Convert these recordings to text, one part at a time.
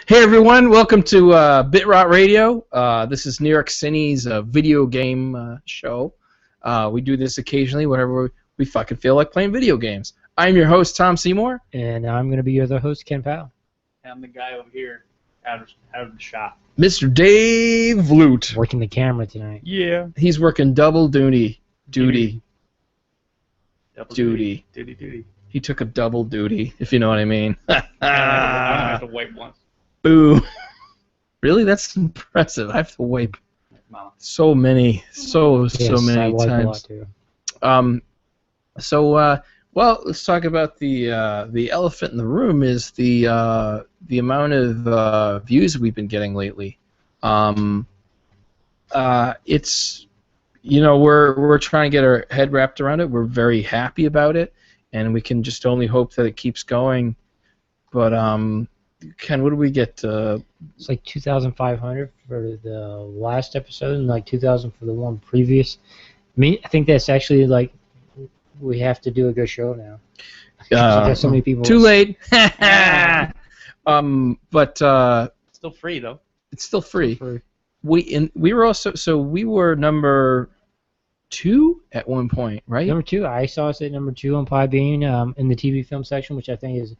Hey everyone, welcome to BitRot Radio. This is New York City's video game show. We do this occasionally whenever we fucking feel like playing video games. I'm your host, Tom Seymour. And I'm going to be your other host, Ken Powell. I'm the guy over here out of the shop. Mr. Dave Leute. Working the camera tonight. Yeah. He's working double duty. Duty. He took a double duty, if you know what I mean. I don't have to wipe once. Boo. Really? That's impressive. I have to wipe so many times. I wipe a lot too. Well, let's talk about the elephant in the room is the amount of views we've been getting lately. It's we're trying to get our head wrapped around it. We're very happy about it, and we can just only hope that it keeps going. But Ken, what do we get? It's like 2,500 for the last episode, and like 2,000 for the one previous. I think that's actually like we have to do a good show now. There's so many people. Too late. But Still free though. It's still free. We were number 2 at one point, right? Number 2. I saw us at number 2 on Podbean in the TV film section, which I think is a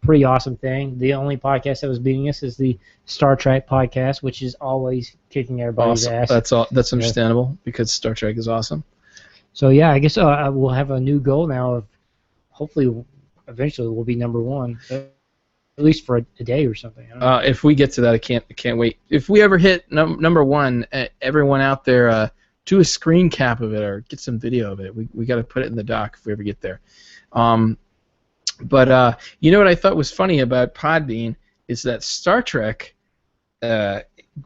pretty awesome thing. The only podcast that was beating us is the Star Trek podcast, which is always kicking everybody's ass. That's understandable because Star Trek is awesome. So yeah, I guess we'll have a new goal now of hopefully eventually we'll be number 1, at least for a day or something. I don't know. If we get to that, I can't wait. If we ever hit number 1, everyone out there, do a screen cap of it or get some video of it. We got to put it in the doc if we ever get there. But you know what I thought was funny about Podbean is that Star Trek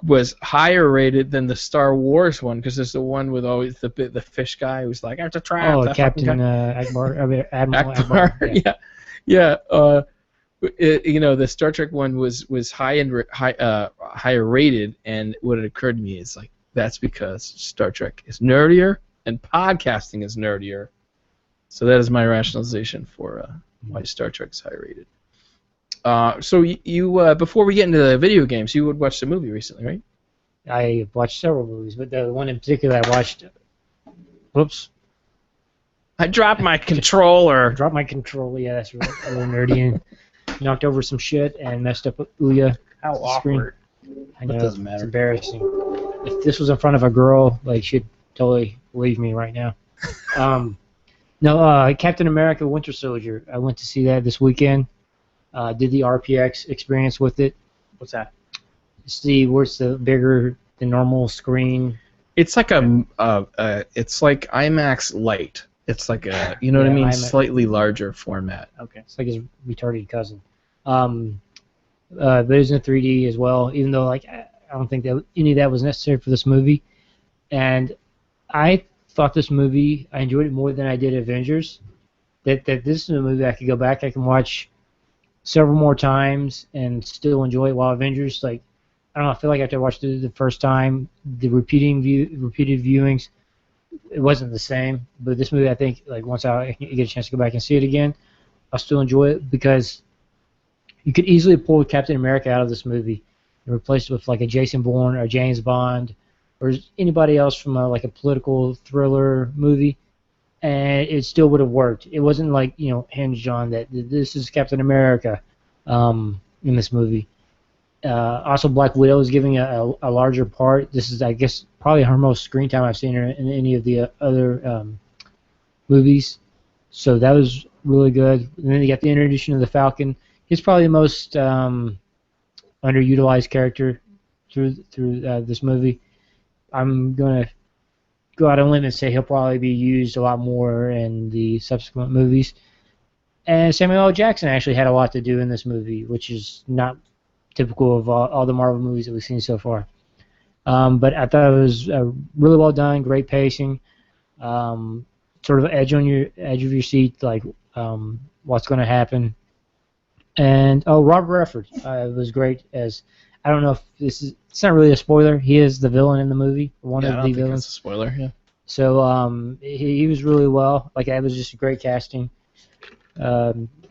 was higher rated than the Star Wars one because there's the one with always the fish guy who's like, "It's a trap." Oh, Captain Akbar, Admiral Akbar. Yeah. The Star Trek one was higher rated, and what had occurred to me is like that's because Star Trek is nerdier and podcasting is nerdier. So that is my rationalization for why Star Trek is higher rated. So you before we get into the video games, you would watch the movie recently, right? I watched several movies, but the one in particular I watched. Whoops! I dropped my controller. Dropped my controller. Yeah, that's really nerdy and knocked over some shit and messed up Ouya. How awkward. I know, That doesn't matter. It's embarrassing. If this was in front of a girl, like she'd totally leave me right now. No, Captain America: Winter Soldier. I went to see that this weekend. Did the RPX experience with it. What's that? See, where's the bigger than normal screen? It's like it's like IMAX Lite. It's like a, you know what I mean, IMAX. Slightly larger format. Okay. It's like his retarded cousin. But it's in 3D as well, even though like I don't think that any of that was necessary for this movie. And I thought this movie, I enjoyed it more than I did Avengers. That this is a movie I could go back, I can watch several more times and still enjoy it. While Avengers, like, I don't know, I feel like after I watched it the first time, the repeated viewings, it wasn't the same. But this movie, I think, like once I get a chance to go back and see it again, I'll still enjoy it because you could easily pull Captain America out of this movie and replace it with like a Jason Bourne or James Bond or anybody else from like a political thriller movie, and it still would have worked. It wasn't like, hinged on that this is Captain America in this movie. Also, Black Widow is giving a larger part. This is, I guess, probably her most screen time I've seen her in any of the other movies. So that was really good. And then you got the introduction of the Falcon. He's probably the most underutilized character through this movie. I'm going to go out on a limb and say he'll probably be used a lot more in the subsequent movies. And Samuel L. Jackson actually had a lot to do in this movie, which is not typical of all the Marvel movies that we've seen so far. But I thought it was really well done, great pacing, sort of edge of your seat, like what's going to happen. And Robert Redford was great as, I don't know if it's not really a spoiler. He is the villain in the movie, one of the villains. That's a spoiler, yeah. So he was really well. Like, that was just a great casting.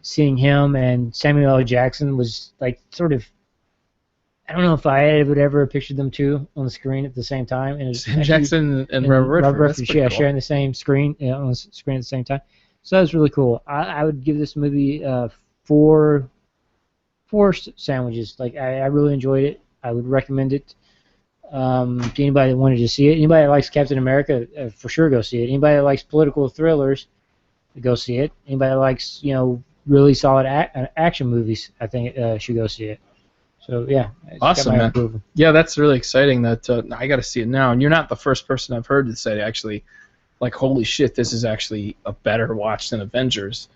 Seeing him and Samuel L. Jackson was like sort of I don't know if I would ever have pictured them two on the screen at the same time. And Sam Jackson and Robert Redford. That's pretty cool. sharing the same screen on the screen at the same time. So that was really cool. I would give this movie four sandwiches. Like I really enjoyed it. I would recommend it to anybody that wanted to see it. Anybody that likes Captain America, for sure go see it. Anybody that likes political thrillers, go see it. Anybody that likes really solid action movies, I think should go see it. So yeah, awesome, man. Approval. Yeah, that's really exciting. That I got to see it now. And you're not the first person I've heard to say actually, like, holy shit, this is actually a better watch than Avengers.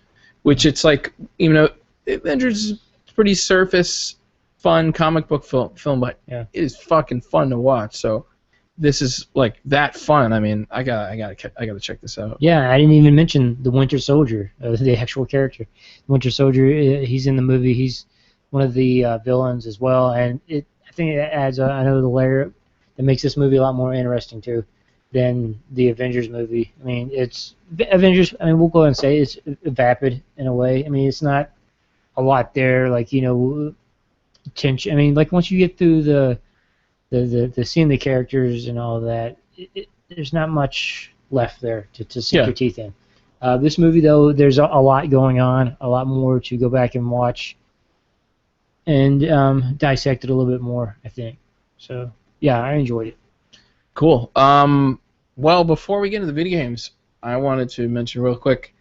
Which it's like, Avengers is pretty surface fun comic book film, but it is fucking fun to watch. So this is like that fun. I mean, I gotta check this out. Yeah, I didn't even mention the Winter Soldier, the actual character. The Winter Soldier, he's in the movie. He's one of the villains as well, and I think it adds another layer that makes this movie a lot more interesting too than the Avengers movie. I mean, it's Avengers. I mean, we'll go ahead and say it's vapid in a way. I mean, it's not a lot there, like tension. I mean, like once you get through the seeing the characters and all that, there's not much left there to sink your teeth in. This movie, though, there's a lot going on, a lot more to go back and watch and dissect it a little bit more, I think. So, yeah, I enjoyed it. Cool. Well, before we get into the video games, I wanted to mention real quick,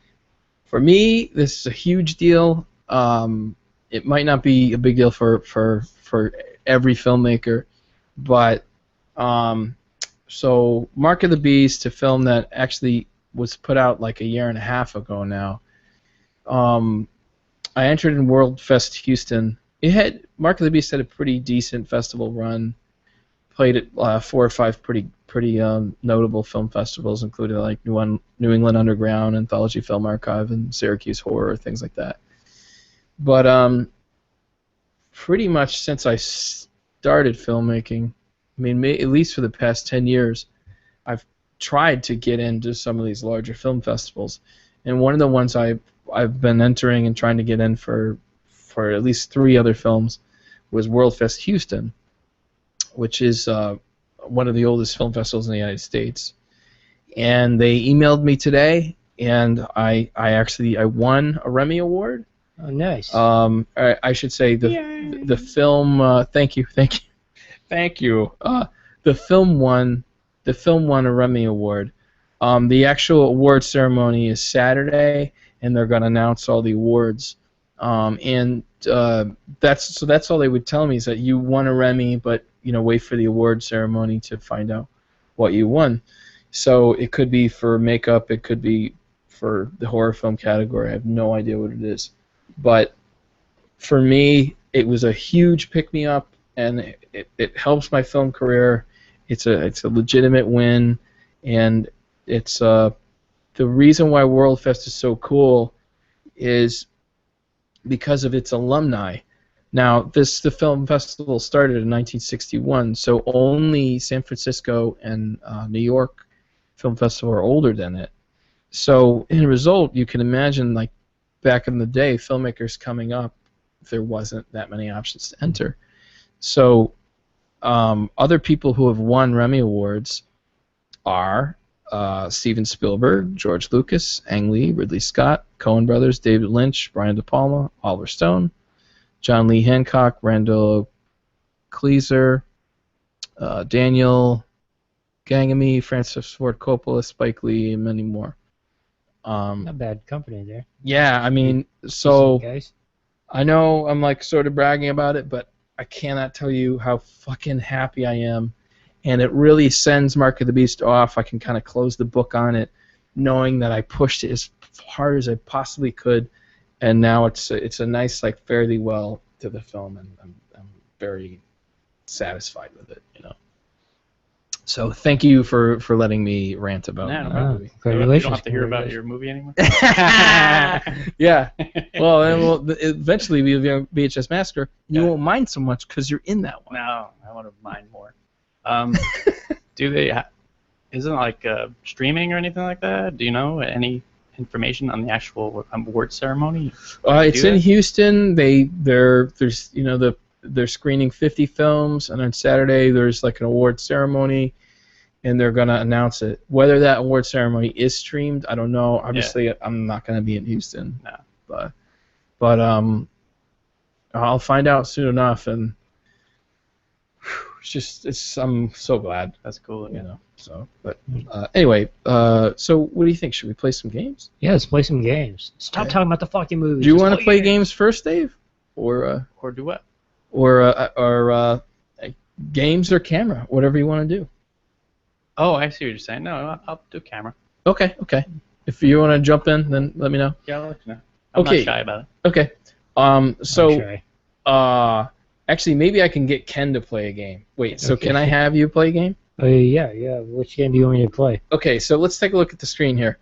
for me, this is a huge deal. It might not be a big deal for every filmmaker, but so Mark of the Beast, a film that actually was put out like a year and a half ago now. I entered in World Fest Houston. Mark of the Beast had a pretty decent festival run. Played at 4 or 5 pretty notable film festivals, including like New England Underground, Anthology Film Archive, and Syracuse Horror, things like that. But pretty much since I started filmmaking, I mean, at least for the past 10 years, I've tried to get into some of these larger film festivals, and one of the ones I've been entering and trying to get in for at least 3 other films was World Fest Houston, which is one of the oldest film festivals in the United States. And they emailed me today, and I won a Remmy Award. Oh, nice. I should say the film. Thank you. The film won a Remmy Award. The actual award ceremony is Saturday, and they're going to announce all the awards. And that's all they would tell me, is that you won a Remmy, but wait for the award ceremony to find out what you won. So it could be for makeup, it could be for the horror film category. I have no idea what it is, but for me, it was a huge pick-me-up, and it helps my film career. It's a legitimate win, and it's the reason why World Fest is so cool is because of its alumni. Now, the film festival started in 1961, so only San Francisco and New York Film Festival are older than it. So, in result, you can imagine, like, back in the day, filmmakers coming up, there wasn't that many options to enter. So, other people who have won Remmy Awards are Steven Spielberg, George Lucas, Ang Lee, Ridley Scott, Coen Brothers, David Lynch, Brian De Palma, Oliver Stone, John Lee Hancock, Randall Kleiser, Daniel Gangamy, Francis Ford Coppola, Spike Lee, and many more. Not bad company there. Yeah, I mean, so I know I'm like sort of bragging about it, but I cannot tell you how fucking happy I am, and it really sends Mark of the Beast off. I can kind of close the book on it, knowing that I pushed it as hard as I possibly could, and now it's a nice, like, fairly well to the film, and I'm very satisfied with it, So thank you for letting me rant about my movie. You don't have to hear about your movie anymore. Yeah. Well, eventually we'll be on VHS Massacre. You won't mind so much because you're in that one. No, I want to mind more. Do they? Isn't it like streaming or anything like that? Do you know any information on the actual award ceremony? It's in Houston. There's the they're screening 50 films, and on Saturday there's like an award ceremony, and they're gonna announce it. Whether that award ceremony is streamed, I don't know. Obviously, I'm not gonna be in Houston, No. but I'll find out soon enough, and I'm so glad. That's cool. You know. So, but anyway, so what do you think? Should we play some games? Yeah, let's play some games. Stop talking about the fucking movies. Do you want to play games first, Dave, or do what? or games or camera, whatever you want to do? Oh, I see what you're saying. No, I'll do camera. Okay. If you want to jump in, then let me know. Yeah, I'll let you know. I'm not shy about it. Okay. Actually, maybe I can get Ken to play a game. Wait, so can I have you play a game? Yeah. Which game do you want me to play? Okay, so let's take a look at the screen here.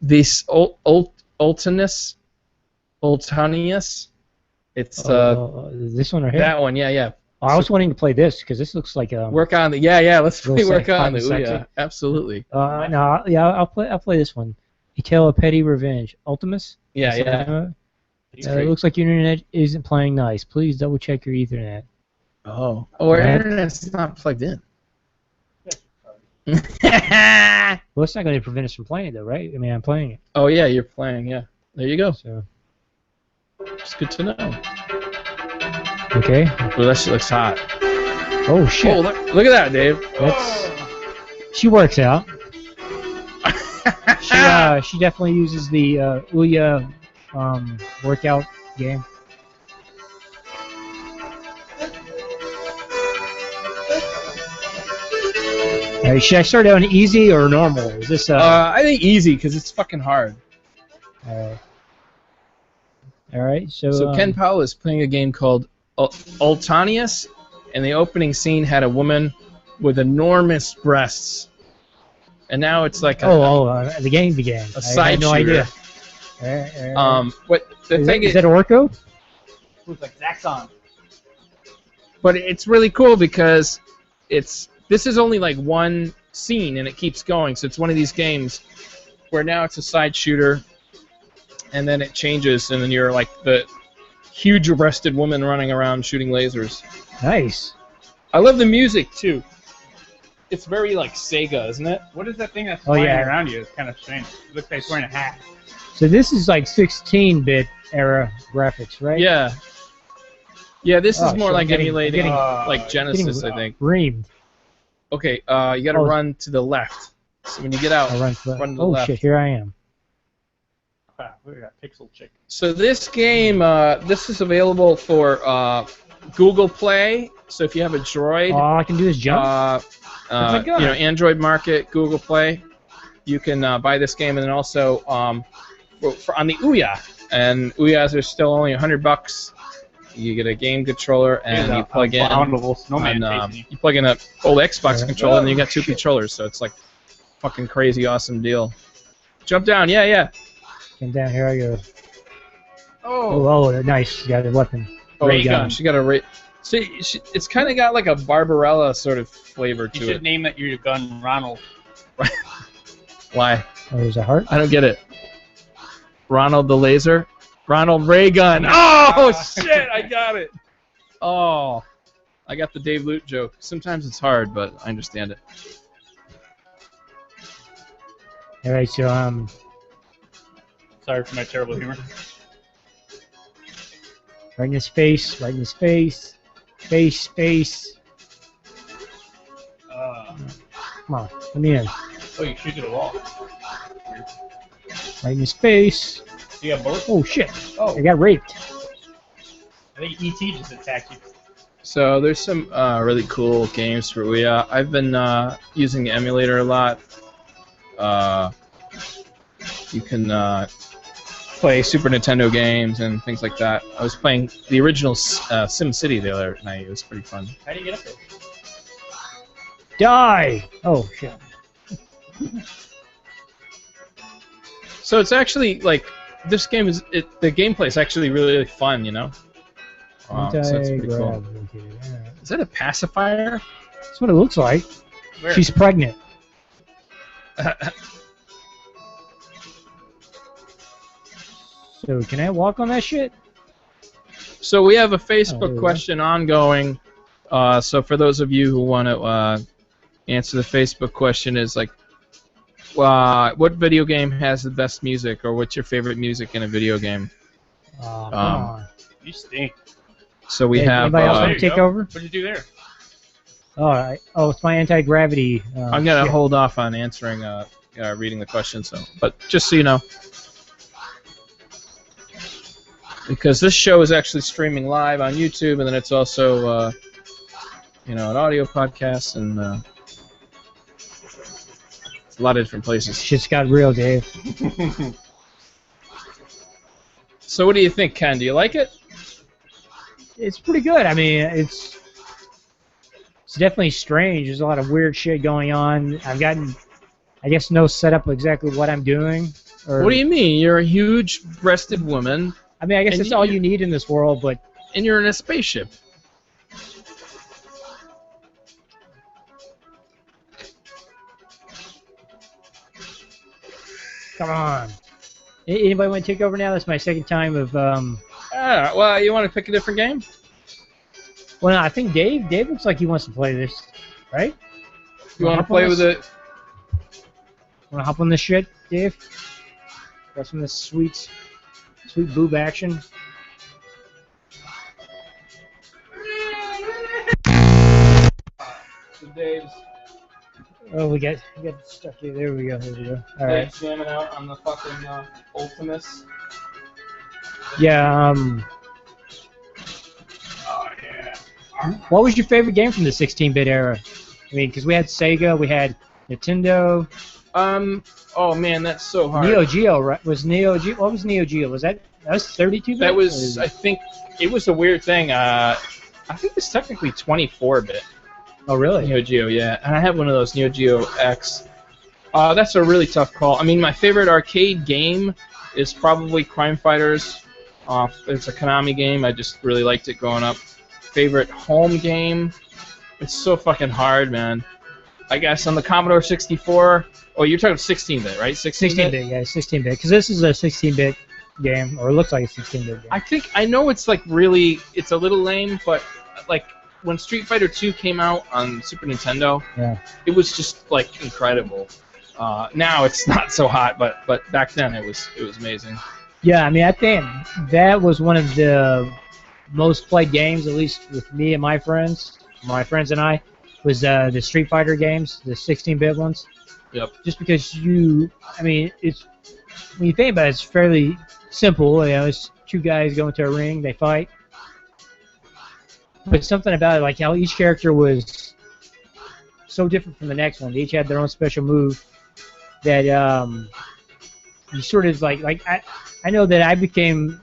This Ultionus. It's this one right here. that one, yeah. Oh, I was wanting to play this because this looks like work on the let's play work on the sexy. Ouya. Absolutely. I'll play this one. A Tale of Petty Revenge. Ultimus? Yeah. It looks like your internet isn't playing nice. Please double check your Ethernet. Oh, our internet's not plugged in. Well, it's not going to prevent us from playing it, though, right? I mean, I'm playing it. Oh yeah, you're playing. Yeah, there you go. So. It's good to know. Okay. Well, that shit looks hot. Oh shit! Oh, look at that, Dave. She works out. She definitely uses the Ouya workout game. Alright, should I start out on easy or normal? Is this I think easy because it's fucking hard. Alright, so Ken Powell is playing a game called Ultionus, and the opening scene had a woman with enormous breasts, and now it's like the game began. A side no shooter. Idea. What the thing is that Orko? Looks like Zaxxon. But it's really cool because this is only like one scene and it keeps going. So it's one of these games where now it's a side shooter, and then it changes, and then you're like the huge-breasted woman running around shooting lasers. Nice. I love the music too. It's very like Sega, isn't it? What is that thing that's flying around you? It's kind of strange. It looks like it's wearing a hat. So this is like 16-bit era graphics, right? Yeah. Yeah, this is more like emulating like like Genesis, I think. Reamed. Okay, you gotta run to the left. So when you get out, run to the left. Oh shit, here I am. Wow, we got Pixel Chick. So this game, this is available for Google Play. So if you have a Droid, all I can do is jump. Android Market, Google Play, you can buy this game, and then also on the Ouya, and Ouyas are still only $100. You get a game controller, and you plug in an old Xbox controller, and you got two controllers. So it's like fucking crazy, awesome deal. Jump down, yeah. Come down, here I go. Oh, nice. You got a weapon. Ray gun. She got a ray. See, it's kind of got like a Barbarella sort of flavor to it. You should name that your gun Ronald. Why? Oh, there's a heart? I don't get it. Ronald the laser? Ronald Ray gun. Oh, shit, I got it. Oh, I got the Dave Leute joke. Sometimes it's hard, but I understand it. All right, so sorry for my terrible humor. Right in his face. Face. Come on, let me in. Oh, you shoot through the wall. Right in his face. You got both? Oh shit! Oh, I got raped. I think E.T. just attacked you. So there's some really cool games for Ouya. I've been using the emulator a lot. You can play Super Nintendo games and things like that. I was playing the original Sim City the other night. It was pretty fun. How do you get up there? Die! Oh shit. So it's actually like this game is the gameplay is actually really fun, you know. So it's pretty cool. Is that a pacifier? That's what it looks like. Where? She's pregnant. So can I walk on that shit? So we have a there Facebook we question ongoing. So for those of you who want to answer the Facebook question, is like, what video game has the best music, or what's your favorite music in a video game? Oh, come on. You stink. So we Hey, have. anybody else There want you to take go. over? What'd you do there? All right. Oh, it's my anti-gravity. I'm gonna shit. hold off on answering, reading the question. So, but just so you know, because this show is actually streaming live on YouTube, and then it's also, an audio podcast, and a lot of different places. Shit's got real, Dave. So, what do you think, Ken? Do you like it? It's pretty good. I mean, it's definitely strange. There's a lot of weird shit going on. I've gotten, I guess, no setup of exactly what I'm doing. Or, What do you mean? You're a huge-breasted woman, I mean, I guess and that's all you need in this world, but and you're in a spaceship. come on. Anybody want to take over now? That's my second time of. Well, you want to pick a different game? Well, no, I think Dave looks like he wants to play this, right? You want to play with it? Want to hop on this shit, Dave? Got some of this sweet boob action. Dave's Oh, we got stuck here. There we go. All right. jamming out on the fucking Ultionus. Yeah. Oh yeah. What was your favorite game from the 16-bit era? I mean, because we had Sega, we had Nintendo. Oh man, that's so hard. Neo Geo, right? Was Neo Geo? What was Neo Geo? Was that 32-bit? That was, I think, it was a weird thing. I think it's technically 24-bit. Oh, really? Neo Geo, yeah. And I have one of those Neo Geo X. That's a really tough call. I mean, my favorite arcade game is probably Crime Fighters. It's a Konami game. I just really liked it growing up. Favorite home game? It's so fucking hard, man. I guess on the Commodore 64. Oh, you're talking 16-bit, right? 16-bit, yeah, 16-bit. Because this is a 16-bit game, or it looks like a 16-bit game. I know it's like really, it's a little lame, but like when Street Fighter 2 came out on Super Nintendo, Yeah. it was just like incredible. Now it's not so hot, but back then it was amazing. Yeah, I mean, I think that was one of the most played games, at least with me and my friends and I, was the Street Fighter games, the 16-bit ones. Yep. Just because I mean, it's when you think about it, it's fairly simple. You know, it's two guys go into a ring, they fight. But something about it, like how each character was so different from the next one. They each had their own special move that you sort of like I know that I became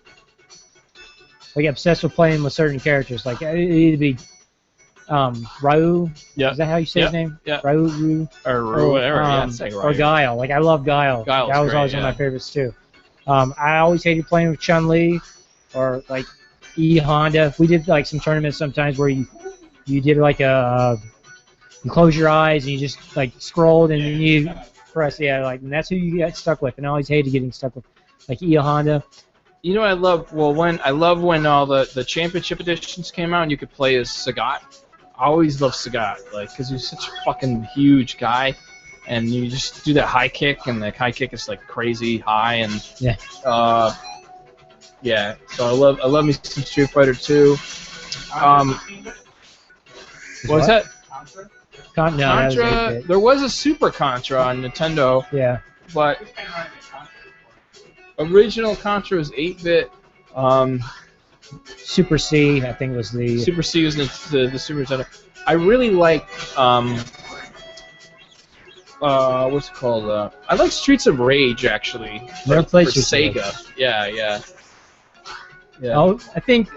like obsessed with playing with certain characters. Like it'd be Ryu. Yeah. Is that how you say his name? Yeah. Ryu. Or whatever. Yeah, say Or Guile. Like I love Guile. Guile's That was great, always one of my favorites too. I always hated playing with Chun-Li or like E Honda. We did like some tournaments sometimes where you did like you close your eyes and you just like scrolled and then you press and that's who you got stuck with. And I always hated getting stuck with like E Honda. You know, I love when all the championship editions came out and you could play as Sagat. I always loved Sagat, like, because he's such a fucking huge guy, and you just do that high kick, and the high kick is like crazy high, and Yeah. Yeah. So I love me some Street Fighter 2. What was that? No, that was Contra. 8-bit. There was a Super Contra on Nintendo, Yeah. but original Contra was 8-bit. Super C, I think was the. Super C was the Super Nintendo. I really like what's it called? I like Streets of Rage actually. Never for played Streets of Sega. Yeah. Oh, I think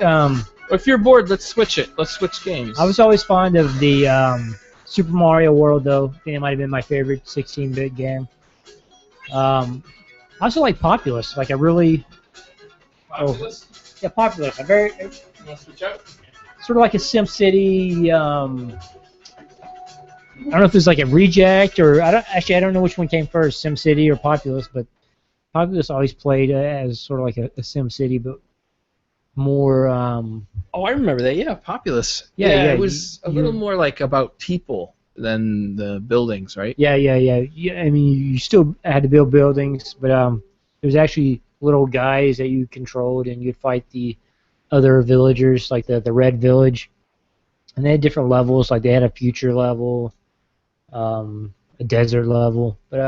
If you're bored, let's switch it. Let's switch games. I was always fond of the Super Mario World, though. I think it might have been my favorite 16-bit game. I also like Populous. Like I really. Populous? Yeah, Populous. I'm very. You want to switch out? Sort of like a SimCity. I don't know if it's like a reject or I don't know which one came first, SimCity or Populous, but Populous always played as sort of like a SimCity, but more. Oh, I remember that. Yeah, Populous. Yeah, It was a little more like about people than the buildings, right? Yeah. I mean, you still had to build buildings, but there's actually little guys that you controlled, and you'd fight the other villagers, like the Red Village, and they had different levels. Like they had a future level, a desert level. But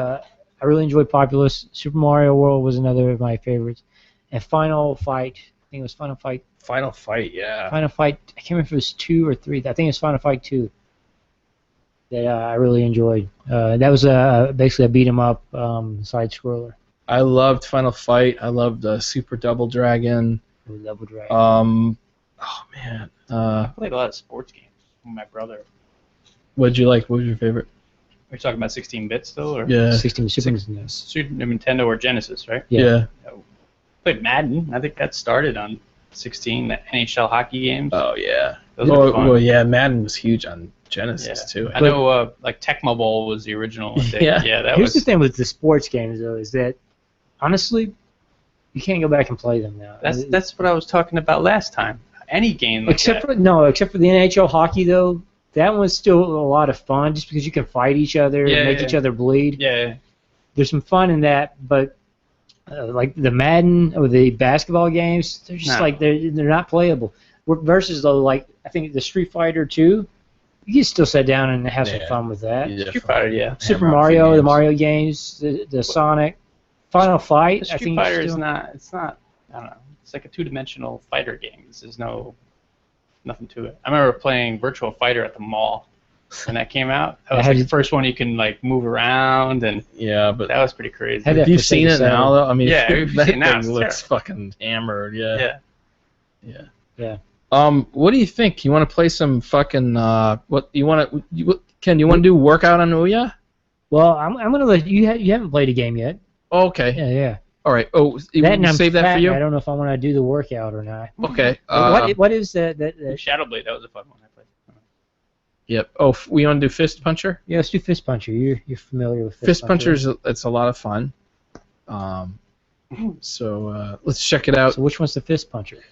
I really enjoyed Populous. Super Mario World was another of my favorites, and Final Fight. I think it was Final Fight. Final Fight, yeah. Final Fight. I can't remember if it was 2 or 3. I think it's Final Fight 2 that I really enjoyed. That was basically a beat 'em up side scroller. I loved Final Fight. I loved Super Double Dragon. Double Dragon. Oh man. I played a lot of sports games with my brother. What'd you like? What was your favorite? We're talking about 16-bit still, or Yeah. 16 Super Nintendo. Super Nintendo or Genesis, right? Yeah. Played Madden. I think that started on 16. The NHL hockey games. Oh yeah. Those were fun. Well, yeah. Madden was huge on Genesis too. I know, like Tecmo Bowl was the original. I think. Yeah. That Here's was. the thing with the sports games, though, is that honestly, you can't go back and play them now. That's what I was talking about last time. Any game like except that. except for the NHL hockey, though. That one's still a lot of fun, just because you can fight each other and make each other bleed. Yeah. There's some fun in that, but like the Madden or the basketball games, they're just like they're not playable. Versus though, like I think the Street Fighter 2, you can still sit down and have some fun with that. Street Fighter, yeah. Super Mario, the Mario games, the Sonic, Final Fight. The I Street think Fighter is not. It's not. I don't know. It's like a two-dimensional fighter game. There's nothing to it. I remember playing Virtual Fighter at the mall when that came out. That was like the first one you can like move around, and but that was pretty crazy. have you seen it now though? I mean, yeah, that thing looks fucking hammered. Yeah. Yeah. What do you think? You want to play some fucking what you want to? Ken, you want to do workout on Ouya? Well, I'm gonna let you. You haven't played a game yet. Oh, okay. Yeah. All right. Oh, save that for you. I don't know if I want to do the workout or not. Okay. What is that? Shadow Blade. That was a fun one I played. Yep. Oh, we want to do Fist Puncher? Yeah, let's do Fist Puncher. You're familiar with Fist Puncher? It's a lot of fun. So let's check it out. So which one's the Fist Puncher?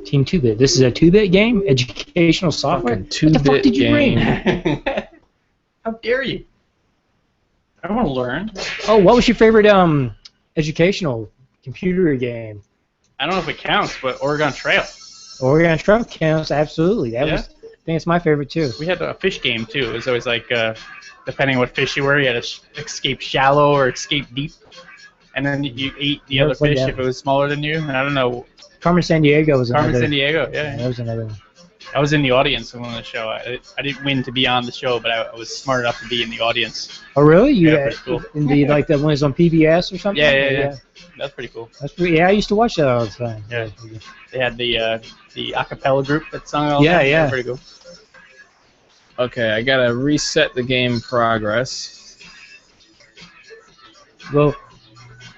Team 2-bit. This is a 2-bit game? Educational software? Fucking 2-bit what the fuck did you bring? How dare you? I want to learn. Oh, what was your favorite educational computer game? I don't know if it counts, but Oregon Trail. Oregon Trail counts, absolutely. I think it's my favorite too. We had a fish game too. It was always like, depending on what fish you were, you had to escape shallow or escape deep, and then you ate the other fish if it was smaller than you. And I don't know. Carmen Sandiego was another. Carmen Sandiego, yeah. That was another one. I was in the audience on the show. I didn't win to be on the show, but I was smart enough to be in the audience. Oh, really? Pretty cool. In the like the one is on PBS or something? Yeah. That's pretty cool. That's pretty. Yeah, I used to watch that all the time. Yeah. They had the a cappella group that sung all that. Yeah. Pretty cool. Okay, I gotta reset the game progress. Well,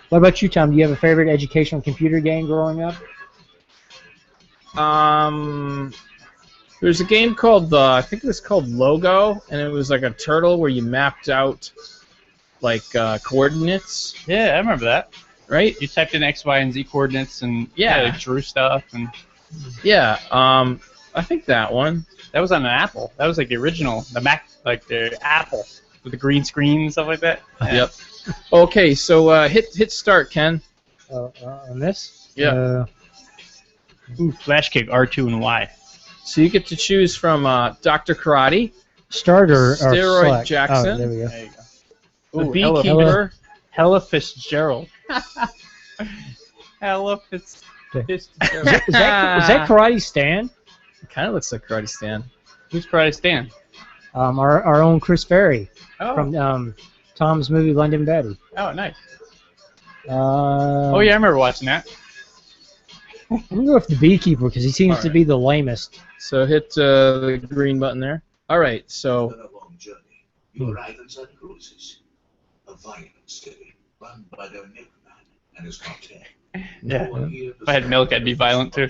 what about you, Tom? Do you have a favorite educational computer game growing up? There's a game called I think it was called Logo, and it was like a turtle where you mapped out like coordinates. Yeah, I remember that. Right? You typed in X, Y, and Z coordinates, and it drew stuff, and I think that one. That was on an Apple. That was like the original, the Mac, like the Apple with the green screen and stuff like that. Yeah. Yep. Okay, so hit start, Ken. On this? Yeah. Flash kick R2 and Y. So you get to choose from Dr. Karate, Starter or Steroid select. Jackson. Oh, there we go. There you go. The Beekeeper. Hella Fitzgerald. Hella Fitzgerald. Is that Karate Stan? It kind of looks like Karate Stan. Who's Karate Stan? Our own Chris Ferry from Tom's movie London Betty. Oh, nice. Oh yeah, I remember watching that. I'm gonna go with the Beekeeper because he seems to be the lamest. So hit the green button there. All right, so. On a long journey, you arrive inside Cruises, a violent city run by their milkman and his cartel. Yeah. If I had milk, I'd be violent too.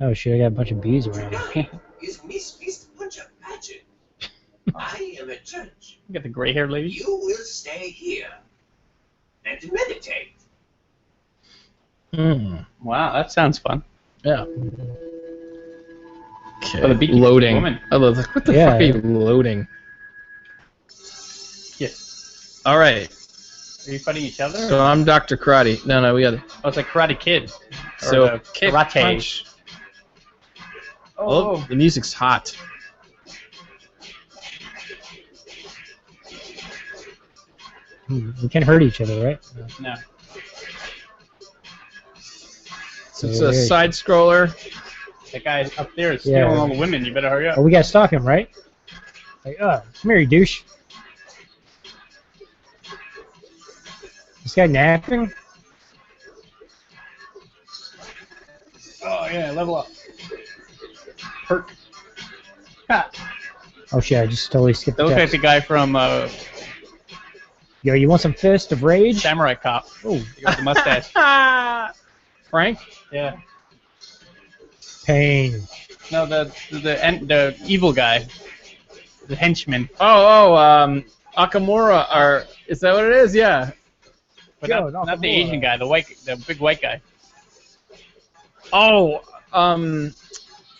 Oh shit! I got a bunch of bees around. Is Miss Fist Puncher magic? I am a judge. You got the gray-haired lady. You will stay here and meditate. Wow, that sounds fun. Yeah. Okay. Oh, the beaky Loading. woman. I love that. What the fuck are you loading? Yeah. All right. Are you fighting each other? So I'm Dr. Karate. No, we got it. Oh, it's like Karate Kid. So kick, karate. punch. Oh. The music's hot. We can't hurt each other, right? No. So it's a side scroller. That guy up there is stealing all the women. You better hurry up. Oh, we gotta stop him, right? Like, come here, you douche. This guy napping? Oh, yeah, level up. Perk. Ha. Oh shit, I just totally skipped That the looks like text. the guy from Yo, you want some Fist of Rage? Samurai Cop. Oh. He got the mustache. Frank? Yeah. Pain. No, the evil guy. The henchman. Akamura, or is that what it is? Yeah. But Yo, not the Asian guy, the big white guy. Oh,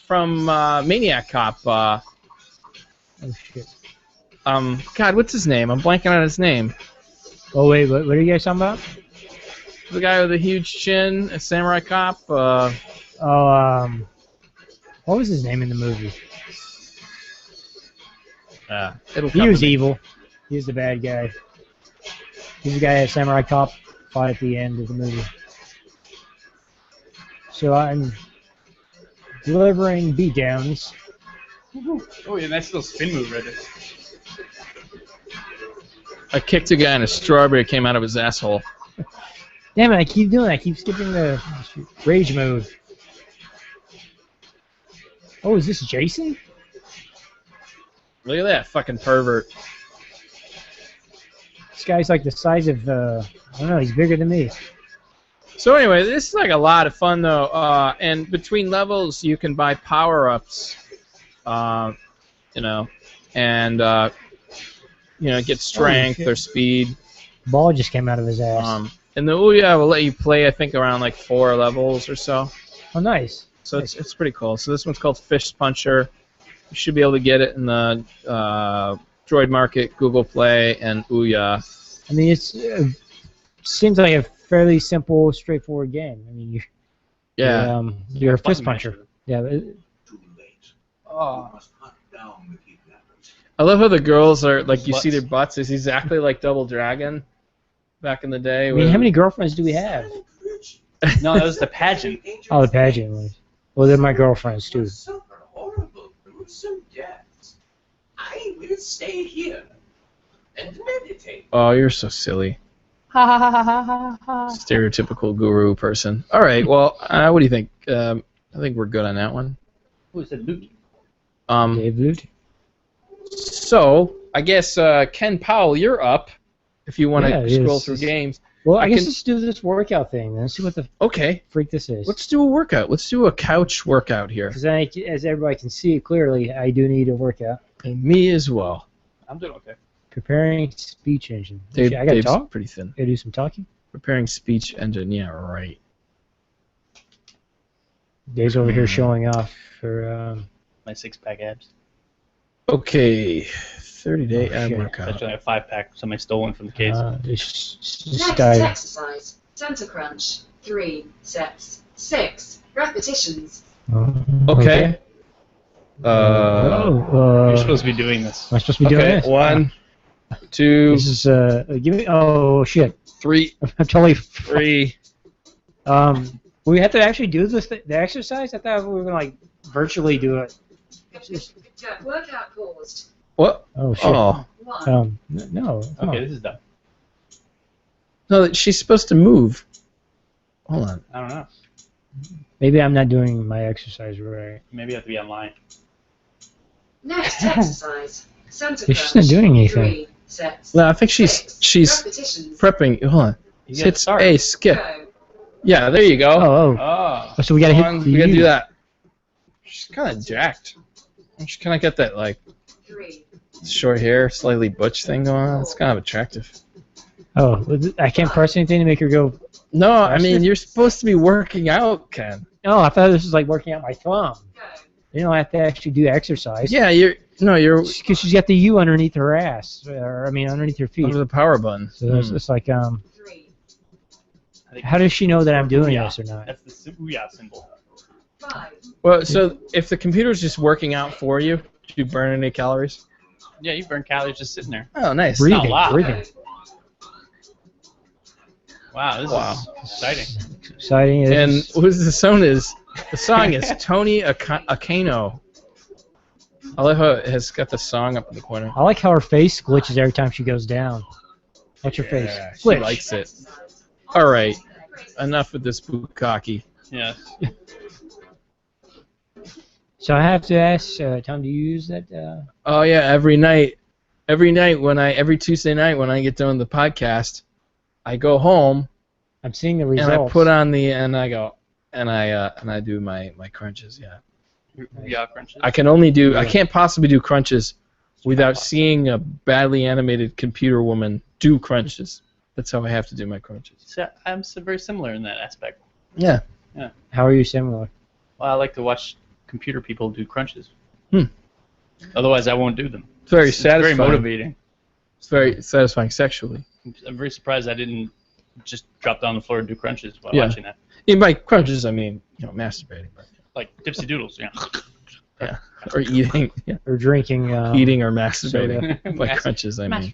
from Maniac Cop. Oh shit. God, what's his name? I'm blanking on his name. Oh wait, what are you guys talking about? The guy with the huge chin, a samurai cop. What was his name in the movie? He was evil. He was the bad guy. He's the guy that Samurai Cop fought at the end of the movie. So I'm delivering beatdowns. Oh, yeah, nice little spin move right there. I kicked a guy and a strawberry came out of his asshole. Damn it, I keep doing it. I keep skipping the rage move. Oh, is this Jason? Look at that fucking pervert. This guy's like the size of, I don't know, he's bigger than me. So anyway, this is like a lot of fun though, and between levels you can buy power-ups, and get strength or speed. Ball just came out of his ass. And the Ouya will let you play, I think, around like 4 levels or so. Oh, nice. So it's pretty cool. So this one's called Fist Puncher. You should be able to get it in the Droid Market, Google Play, and Ouya. I mean, it seems like a fairly simple, straightforward game. I mean, you're a fist puncher. Yeah. Too late. Oh. We must hunt down the kidnappers. I love how the girls are like, you see their butts. It's exactly like Double Dragon back in the day. I mean, how many girlfriends do we have? No, that was the pageant. Oh, the pageant ones. Well, they're my girlfriends too. Suffer horrible, gruesome deaths. I will stay here and meditate. Oh, you're so silly. Stereotypical guru person. All right. Well, what do you think? I think we're good on that one. Who said Luke? Dave Leute. So I guess Ken Powell, you're up. If you want to scroll through games. Well, I guess let's do this workout thing. Let's see what the freak this is. Let's do a workout. Let's do a couch workout here. Because as everybody can see clearly, I do need a workout. And me as well. I'm doing okay. Preparing speech engine. Dave, I gotta Dave's talk? pretty thin. Gotta do some talking? Preparing speech engine. Yeah, right. Dave's over here showing off for... My 6-pack abs. Okay. 30-day ab shit. workout. Actually, a 5-pack. Somebody stole one from the case. This Next guy... exercise. Center crunch. 3 sets. 6 repetitions. Okay. You're supposed to be doing this. Am I supposed to be doing this? 1, 2, This is, give me... Oh, shit. 3, I'm totally... 3. We have to actually do this, the exercise? I thought we were going to, like, virtually do it. Workout paused. What? Oh, shit. Oh. 1. No. come Okay, on. this is done. No, she's supposed to move. Hold on. I don't know. Maybe I'm not doing my exercise right. Maybe you have to be online. Next exercise. Center She's crunch. not doing anything. 3 sets. No, I think she's 6 repetitions. prepping. Hold on. You gotta Hit start. A, skip. Go. Yeah, there you go. Oh. So we gotta One, hit the we gotta U. do that. She's kind of jacked. She's kind of got that like 3. short hair, slightly butch thing going on. It's kind of attractive. Oh, I can't press anything to make her go No, I Faster? mean you're supposed to be working out, Ken. Oh, I thought this was like working out my thumb. Go. You don't have to actually do exercise. Yeah, you're Because she's got the U underneath her ass, or I mean underneath her feet. under the power button. So it's like 3. I think how does she know that I'm doing Ouya. this or not? That's the Ouya symbol. 5. Well, so if the computer's just working out for you, do you burn any calories? Yeah, you burn calories just sitting there. Oh, nice. Breathing, not a lot. breathing. Wow, this Wow. is exciting. Exciting. This And is- who's the song is? The song is Tony Akano. I love how it has got the song up in the corner. I like how her face glitches every time she goes down. Watch her face. She Glitch. likes it. All right, enough with this bukkake. Yeah. So I have to ask, Tom, do you use that? Oh yeah, every Tuesday night when I get done with the podcast, I go home I'm seeing the and results. I put on and I do my crunches. Yeah, Ouya crunches. I can't possibly do crunches without seeing a badly animated computer woman do crunches. That's how I have to do my crunches. So I'm very similar in that aspect. Yeah. How are you similar? Well, I like to watch computer people do crunches. Hmm. Otherwise, I won't do them. It's very It's satisfying. very motivating. It's very satisfying sexually. I'm very surprised I didn't just drop down on the floor and do crunches while Yeah. watching that. By crunches, I mean masturbating, Like dipsy doodles, yeah. or eating, Or drinking? eating or masturbating. By Mas- crunches, I mean.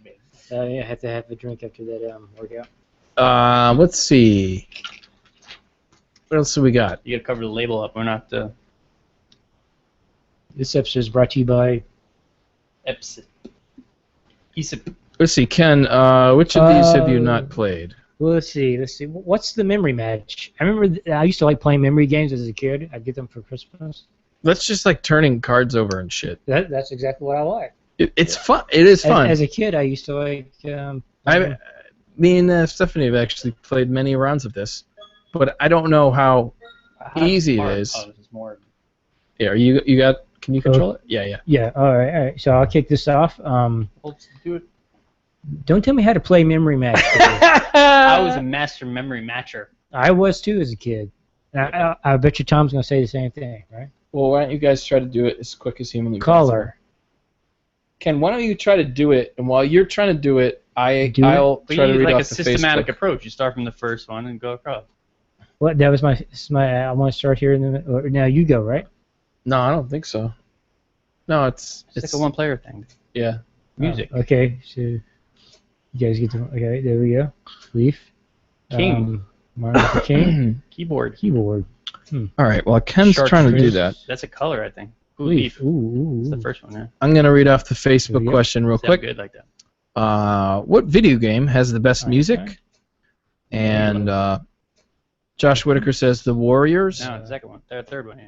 Masturbate. You have to have a drink after that workout. Let's see. What else do we got? You gotta cover the label up. We're not This episode is brought to you by. ESIP. Let's see, Ken. Which of these have you not played? Well, let's see. What's the memory match? I remember I used to like playing memory games as a kid. I'd get them for Christmas. That's just like turning cards over and shit. That's exactly what I like. It's fun. It is fun. As a kid, I used to like. Me and Stephanie have actually played many rounds of this, but I don't know how easy it is. Oh, this is more. Yeah, you got? Can you control it? Yeah. Yeah. All right. So I'll kick this off. Let's do it. Don't tell me how to play memory match. I was a master memory matcher. I was too as a kid. I bet you Tom's gonna say the same thing, right? Well, why don't you guys try to do it as quick as humanly possible? Color. Ken, why don't you try to do it, and while you're trying to do it, I'll But try you to need read like off a the systematic Facebook. approach. You start from the first one and go across. What? That was my. I want to start here, or now you go, right? No, I don't think so. No, It's like a one-player thing. Yeah. Music. Okay. So you guys get to. Okay. There we go. Leaf. King. Martin Luther King. Keyboard. Keyboard. All right. Well, Ken's trying to do Chartreuse. that. That's a color, I think. Leaf. Leaf. Ooh. It's the first one, yeah. I'm gonna read off the There Facebook we go. question real Sound quick. good like that. What video game has the best Alright, music? alright. And Josh Whitaker says the Warriors. No, the second one. Third one, yeah.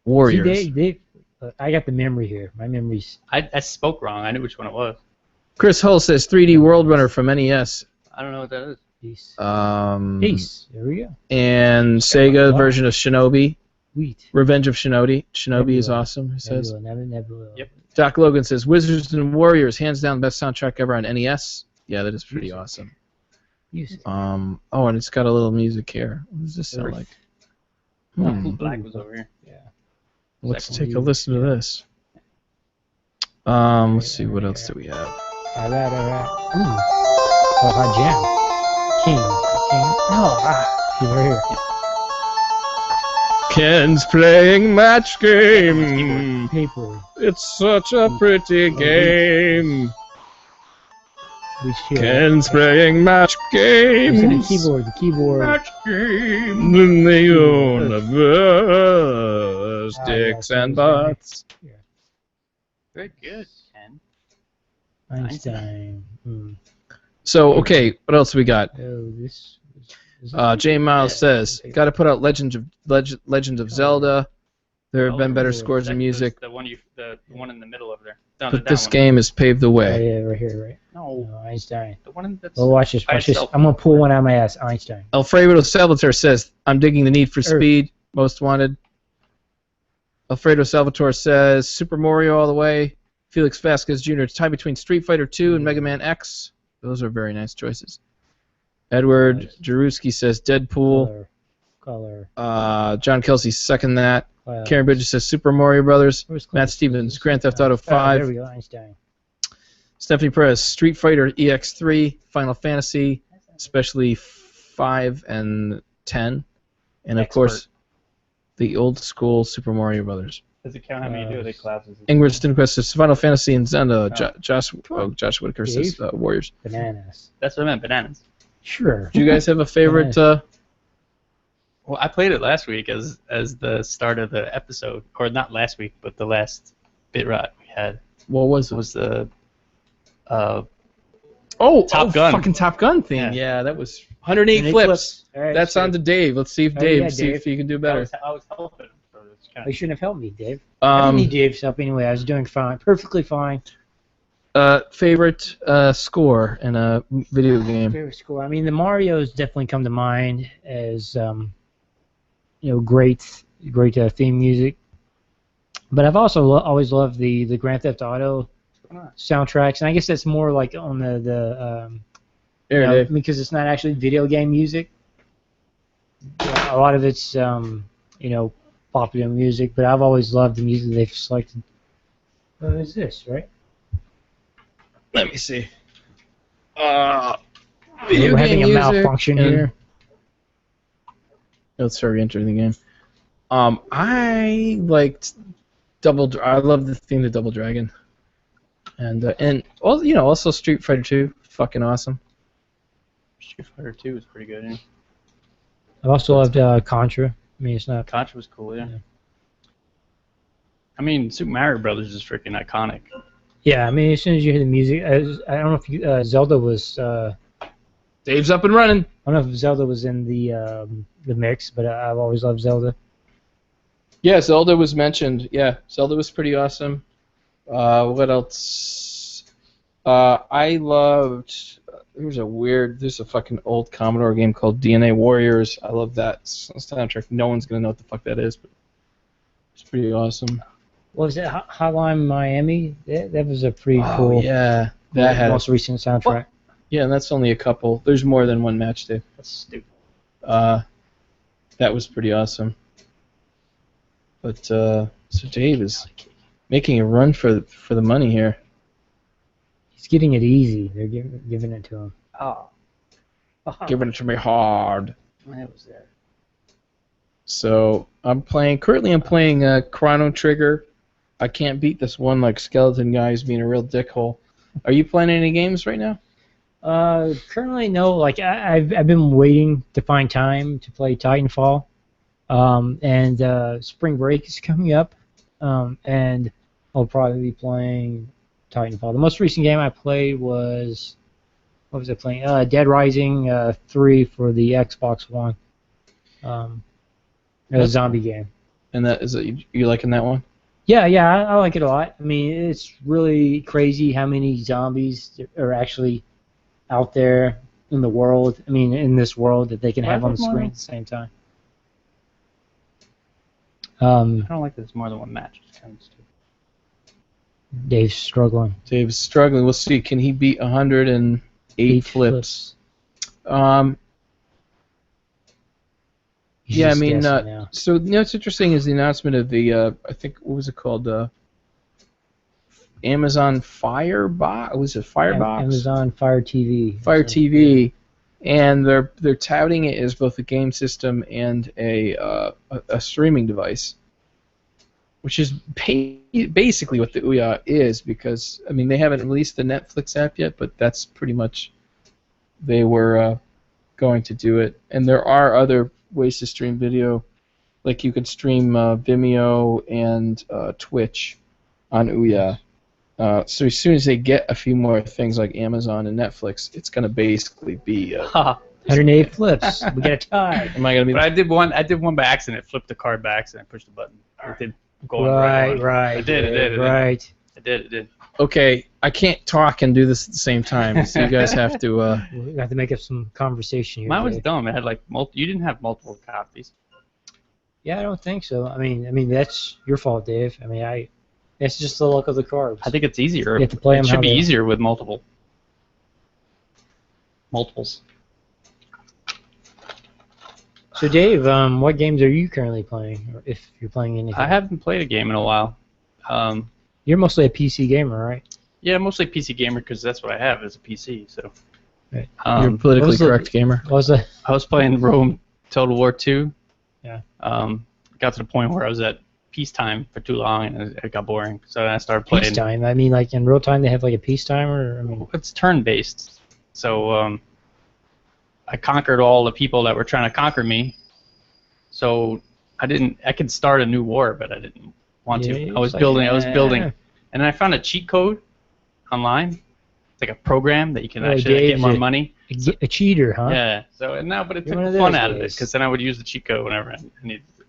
Warriors. See, I got the memory here. My memory's. I spoke wrong. I knew which one it was. Chris Hull says 3D World Runner from NES. I don't know what that is. Peace. Peace. There we go. And Sega Wow. version of Shinobi. Wheat. Revenge of Shinobi. Shinobi is Nebula. awesome, he says. Nebula. Yep. Doc Logan says Wizards and Warriors, hands down best soundtrack ever on NES. Yeah, that is pretty Music. awesome. Music. Oh, and it's got a little music here. What does this sound Earth. like? Oh, Black was over here. Let's Second take a listen to this. Let's see, what else do we have? All right. Ooh. Oh, hot jam. King. Oh, right here. Ken's playing match game. Paper. It's such a pretty game. We share. Ken's playing match The games. keyboard. Match game. In the universe, dicks and butts. Very good, Ken. Einstein. So, okay, what else we got? Oh, this. J Miles says, got to put out Legend of Zelda. There have been better scores in music, The one in the middle over there. No, but that this one. game has paved the Oh, way. yeah, right here, right. No, No, Einstein. the one that's. Oh, watch this. by Watch this. itself. I'm gonna pull one out of my ass. Einstein. Alfredo Salvatore says, I'm digging the Need for Speed, Most Wanted. Alfredo Salvatore says, Super Mario all the way. Felix Vasquez Jr. It's tie between Street Fighter 2 and Mega Man X. Those are very nice choices. Edward Jaruski says Deadpool. Color. John Kelsey second that. Clouds. Karen Bridges says Super Mario Brothers. Where's Matt Clouds? Stevens, Grand Theft Auto 5. There we go, Einstein. Stephanie Perez, Street Fighter EX3, Final Fantasy, especially 5 and 10, and of course, the old school Super Mario Brothers. Does it count how many do? They clouds? Ingrid Stinquist says Final Fantasy and Zelda. Josh Whitaker says Warriors. Bananas. That's what I meant, bananas. Sure. Do you guys have a favorite? Well, I played it last week as the start of the episode, or not last week, but the last bit rot we had. What was it? Was the Top Gun. Fucking Top Gun theme. Yeah, that was 108 flips. All right, That's on to Dave. Let's see if Dave. if he can do better. I was helping. So it's kind You shouldn't have helped me, Dave. I didn't need Dave's help anyway. I was doing fine, perfectly fine. Favorite score in a video game. Favorite score. I mean, the Mario's definitely come to mind as great theme music. But I've also always loved the Grand Theft Auto soundtracks, and I guess that's more like on because it's not actually video game music. A lot of it's popular music, but I've always loved the music they've selected. What is this, right? Let me see. We're having a malfunction here. Let's start entering the game. I liked I love the theme to Double Dragon, and also Street Fighter 2, fucking awesome. Street Fighter 2 was pretty good. Yeah. I've also loved Contra. I mean, it's not. Contra was cool, yeah. I mean, Super Mario Brothers is freaking iconic. Yeah, I mean, as soon as you hear the music, I don't know if Zelda was. Dave's up and running. I don't know if Zelda was in the mix, but I've always loved Zelda. Yeah, Zelda was mentioned. Yeah, Zelda was pretty awesome. What else? I loved. There's a fucking old Commodore game called DNA Warriors. I love that soundtrack. No one's gonna know what the fuck that is, but it's pretty awesome. What was that? Hotline Miami? That was a pretty cool. Yeah, that had most recent soundtrack. Well, yeah, and that's only a couple. There's more than one match, Dave. That's stupid. That was pretty awesome. But so Dave is making a run for the money here. He's getting it easy. They're giving it to him. Oh. Giving it to me hard. That was there. So currently I'm playing Chrono Trigger. I can't beat this one skeleton guy who's being a real dickhole. Are you playing any games right now? Currently no. I've been waiting to find time to play Titanfall. And spring break is coming up, and I'll probably be playing Titanfall. The most recent game I played was, what was I playing? Dead Rising 3 for the Xbox One. A zombie game. And you liking that one? Yeah, I like it a lot. I mean, it's really crazy how many zombies are actually out there in the world. I mean, in this world that they can have on the screen at the same time. I don't like that it's more than one match. It's kind of stupid. Dave's struggling. We'll see. Can he beat 108 flips? Yeah, I mean, so what's interesting is the announcement of the, I think, what was it called? Amazon Firebox? Was it Firebox? Amazon Fire TV. Fire TV, and they're touting it as both a game system and a streaming device, which is basically what the Ouya is, because I mean they haven't released the Netflix app yet, but that's pretty much they were going to do it, and there are other ways to stream video, like you could stream Vimeo and Twitch on Ouya. So as soon as they get a few more things like Amazon and Netflix, it's gonna basically be 108 flips. We got a tie. Am I gonna be? But I did one by accident. Flipped the card by accident. Pushed the button. It did go right. I did. Right. It did. Okay, I can't talk and do this at the same time, so you guys have to. We have to make up some conversation here. Mine was Dave. dumb. It had you didn't have multiple copies. Yeah, I don't think so. I mean that's your fault, Dave. I mean, it's just the luck of the cards. I think it's easier. You have to play them it should how be they- easier with multiples. So Dave, what games are you currently playing, or if you're playing anything? I haven't played a game in a while. You're mostly a PC gamer, right? Yeah, mostly PC gamer because that's what I have is a PC. So. Right. You're a politically correct gamer. What was that? I was playing Rome Total War 2. Yeah. Got to the point where I was at peacetime for too long and it got boring. So then I started playing. Peacetime? I mean, like in real time, they have like a peacetime, or I mean. It's turn-based. So I conquered all the people that were trying to conquer me. So I could start a new war, but I didn't want to. I was building, and then I found a cheat code online. It's like a program that you can actually get more money. A cheater, huh? Yeah. So now, but it took the fun out of it because then I would use the cheat code whenever I needed it.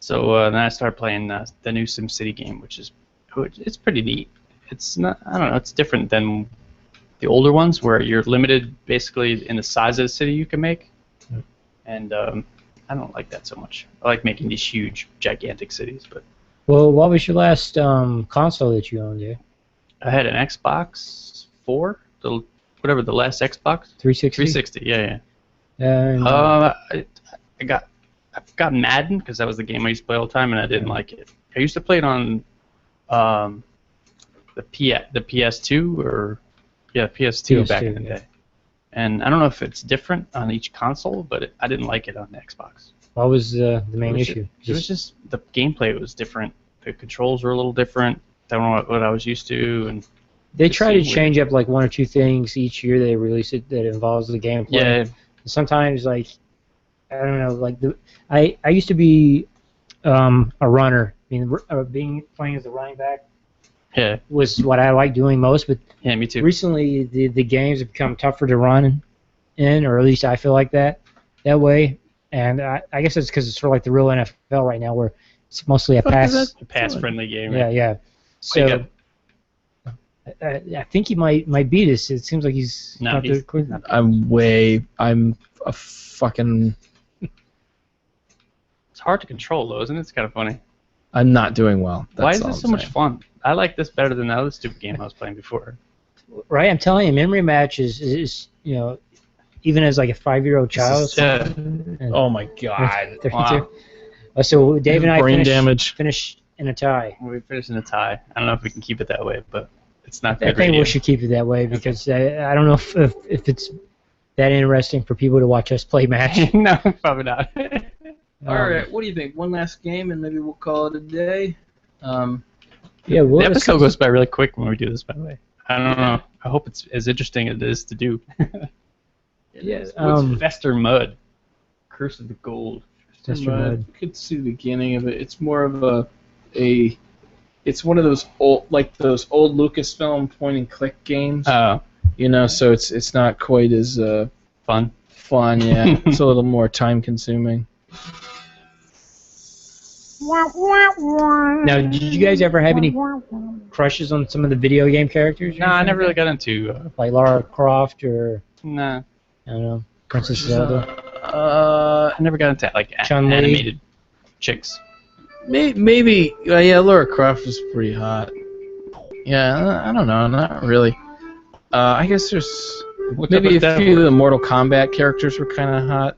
So then I started playing the new SimCity game, which it's pretty neat. It's not, I don't know, it's different than the older ones where you're limited basically in the size of the city you can make, and I don't like that so much. I like making these huge, gigantic cities, but. Well, what was your last console that you owned, Dave? I had an Xbox 4, whatever the last Xbox. 360. 360, yeah. I got Madden because that was the game I used to play all the time, and I didn't like it. I used to play it on the PS2 or PS2 back in the day. And I don't know if it's different on each console, but I didn't like it on the Xbox. What was the main issue? It was just the gameplay was different. The controls were a little different than what I was used to, and they try to change up like one or two things each year they release it that involves the gameplay. Yeah. Sometimes like I don't know, like I used to be a runner. I mean, playing as a running back. Yeah. Was what I like doing most, but yeah, me too. Recently, the games have become tougher to run in, or at least I feel like that way. And I guess it's because it's sort of like the real NFL right now, where it's mostly a pass-friendly game. Yeah, yeah. So I think he might beat us. It seems like he's not. I'm a fucking. It's hard to control though, isn't it? It's kind of funny. I'm not doing well. Why is this so much fun? I like this better than the other stupid game I was playing before. Right, I'm telling you, memory match is even as like a 5-year-old child. Oh my god! Wow. So Dave and I finished in a tie. We finished in a tie. I don't know if we can keep it that way, but it's not good. I think we should keep it that way because I don't know if it's that interesting for people to watch us play Match. No, probably not. All right, what do you think? One last game, and maybe we'll call it a day. Yeah, the episode goes by really quick when we do this. By the way, I don't know. I hope it's as interesting as it is to do. Yeah. What's Fester Mud? Curse of the Gold. Fester Mud. You could see the beginning of it. It's more of it's one of those old Lucasfilm point-and-click games. Oh. So it's not quite as fun. Fun, yeah. It's a little more time-consuming. Now, did you guys ever have any crushes on some of the video game characters? No, I never really got into like Lara Croft or I don't know, Princess Zelda. I never got into like animated chicks. Maybe Lara Croft was pretty hot. Yeah, I don't know, not really. I guess there's maybe a few of the Mortal Kombat characters were kind of hot,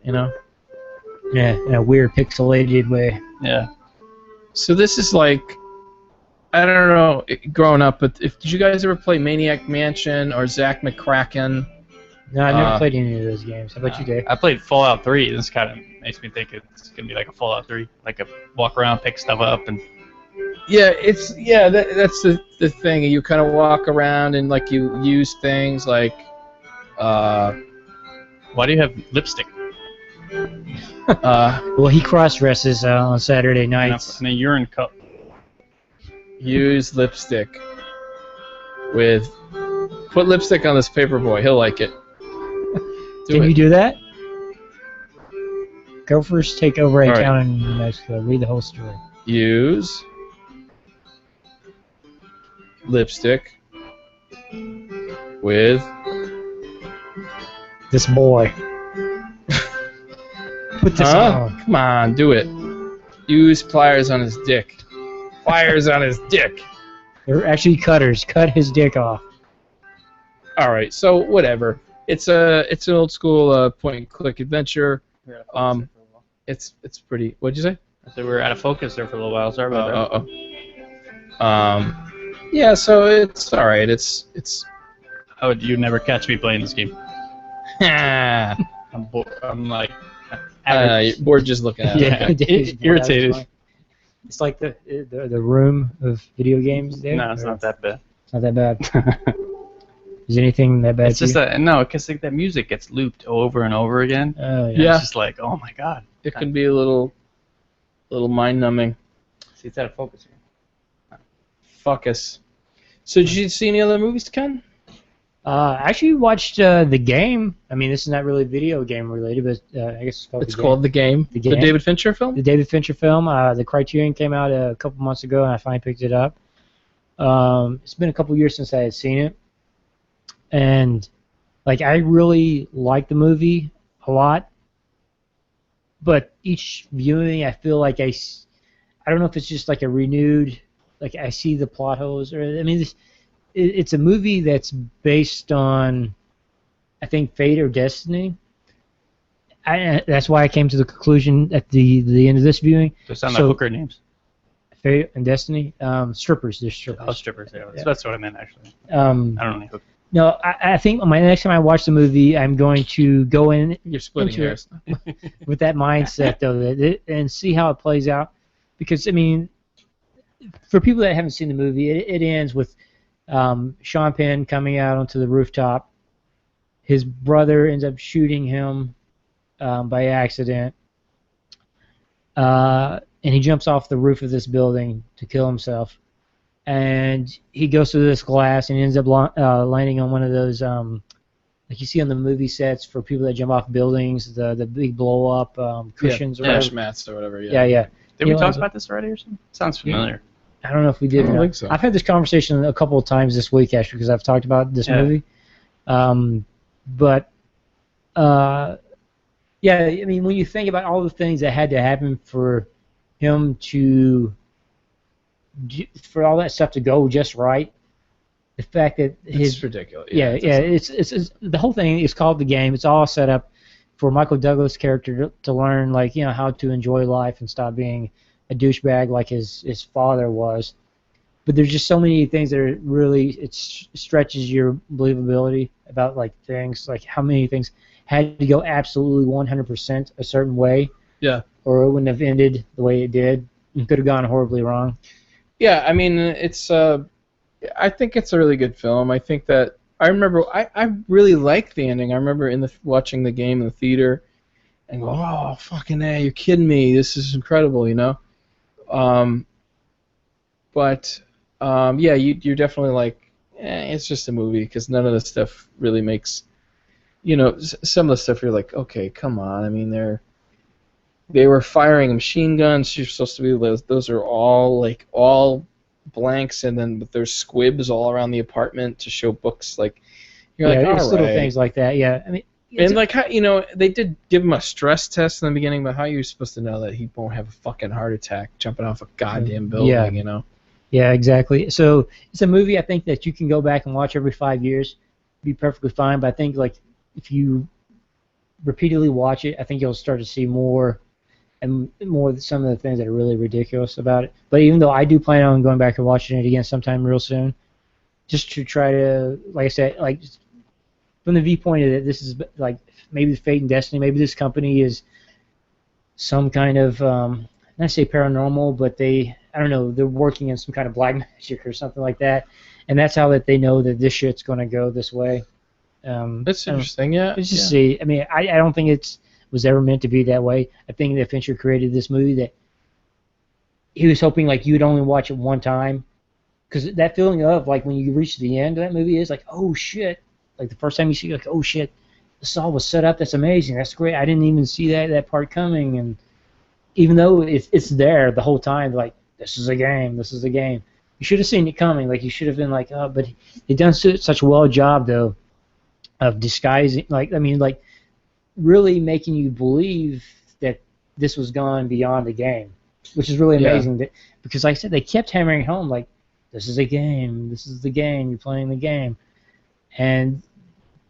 Yeah, in a weird pixelated way. Yeah. So this is like, I don't know, growing up, but did you guys ever play Maniac Mansion or Zack McCracken? No, I never played any of those games. How about you, Dave? I played Fallout 3. This kind of makes me think it's gonna be like a Fallout 3, like a walk around, pick stuff up, and. Yeah, that's the thing. You kind of walk around and like you use things like. Why do you have lipstick? Well, he cross-dresses on Saturday nights. In a urine cup. Use lipstick. Put lipstick on this paperboy. He'll like it. Can you do that? Go first, take over a town in Mexico. Read the whole story. Use lipstick with this boy. Put this on. Come on, do it. Use pliers on his dick. Pliers on his dick. They're actually cutters. Cut his dick off. All right, so whatever. It's an old school point-and-click adventure. it's pretty. What'd you say? So we were out of focus there for a little while. Sorry about Yeah, so it's all right. It's that. You'd never catch me playing this game. I'm like bored just looking at it. Dave's irritated. bored. It's like the room of video games. There. No, it's not that bad. It's not that bad. Is anything that bad? It's just that no, because like, that music gets looped over and over again. Oh Yeah. It's just like, oh my god. It can be a little mind numbing. See, it's out of focus here. Focus. So did you see any other movies, Ken? I actually watched The Game. I mean, this is not really video game related, but I guess it's called It's called The Game. The The Game. David Fincher film? The David Fincher film. The Criterion came out a couple months ago, and I finally picked it up. It's been a couple years since I had seen it, and like I really liked the movie a lot. But each viewing, I feel like I don't know if it's just like a renewed, like I see the plot holes, or I mean, it's a movie that's based on, I think, fate or destiny. That's why I came to the conclusion at the end of this viewing. Those sound like hooker names. Fate and Destiny, strippers. They're strippers. Oh, strippers. Yeah, Yeah. That's what I meant actually. I don't know any hookers. No, I think my next time I watch the movie, I'm going to go in You're splitting into hairs. with that mindset though, and see how it plays out. Because I mean, for people that haven't seen the movie, it ends with Sean Penn coming out onto the rooftop. His brother ends up shooting him by accident, and he jumps off the roof of this building to kill himself. And he goes through this glass and ends up landing on one of those, like you see on the movie sets for people that jump off buildings, the big blow up cushions or Crash whatever. mats or whatever. Yeah. Did we talk about this already or something? Sounds familiar. I don't know if we did. I don't or not. think so. I've had this conversation a couple of times this week actually because I've talked about this movie. But yeah, I mean, when you think about all the things that had to happen for him for all that stuff to go just right, the fact that It's ridiculous. it's the whole thing is called The Game. It's all set up for Michael Douglas' character to learn, like, you know, how to enjoy life and stop being a douchebag like his father was. But there's just so many things that are really, it stretches your believability about like things, like how many things had to go absolutely 100% a certain way. Yeah. Or it wouldn't have ended the way it did. It could have gone horribly wrong. Yeah, I mean, it's. I think it's a really good film. I think that I remember. I really liked the ending. I remember watching the game in the theater, and go, "Oh, fucking A, you're kidding me! This is incredible," you know. But yeah, you're definitely like, it's just a movie because none of the stuff really makes. You know, some of the stuff you're like, okay, come on. I mean, they were firing machine guns. You're supposed to be those are all blanks, and then but there's squibs all around the apartment to show books. Like you're like, all little right. things like that. Yeah, I mean, And like how they did give him a stress test in the beginning, but how are you supposed to know that he won't have a fucking heart attack jumping off a goddamn building? Yeah. You know. Yeah, exactly. So it's a movie I think that you can go back and watch every 5 years, be perfectly fine. But I think like if you repeatedly watch it, I think you'll start to see more some of the things that are really ridiculous about it. But even though I do plan on going back and watching it again sometime real soon, just to try to, like I said, like from the viewpoint of that this is like maybe the fate and destiny, maybe this company is some kind of not say paranormal, but I don't know, they're working in some kind of black magic or something like that, and that's how that they know that this shit's going to go this way. That's interesting. Yeah. Let's just see. I mean, I don't think it was ever meant to be that way. I think that Fincher created this movie that he was hoping like you'd only watch it one time, because that feeling of like when you reach the end of that movie is like, oh shit, like the first time you see like, oh shit, this all was set up. That's amazing. That's great. I didn't even see that part coming, and even though it's there the whole time, like this is a game. This is a game. You should have seen it coming. Like you should have been like, oh, but he done such a well job though of disguising, like I mean, like really making you believe that this was gone beyond the game, which is really amazing. That, because like I said, they kept hammering home like, this is a game. This is the game. You're playing the game, and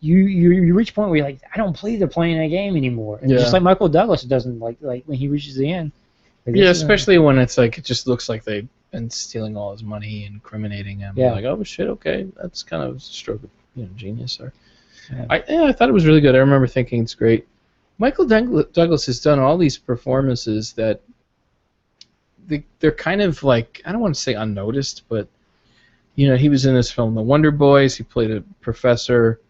you reach a point where you're like, I don't believe they're playing a game anymore. And just like Michael Douglas doesn't like when he reaches the end. Like, yeah, especially when it's like it just looks like they've been stealing all his money and incriminating him. Yeah. Like, oh shit, okay, that's kind of a stroke of genius. Or Yeah. I thought it was really good. I remember thinking it's great. Michael Douglas has done all these performances that they're kind of like, I don't want to say unnoticed, but he was in this film The Wonder Boys. He played a professor,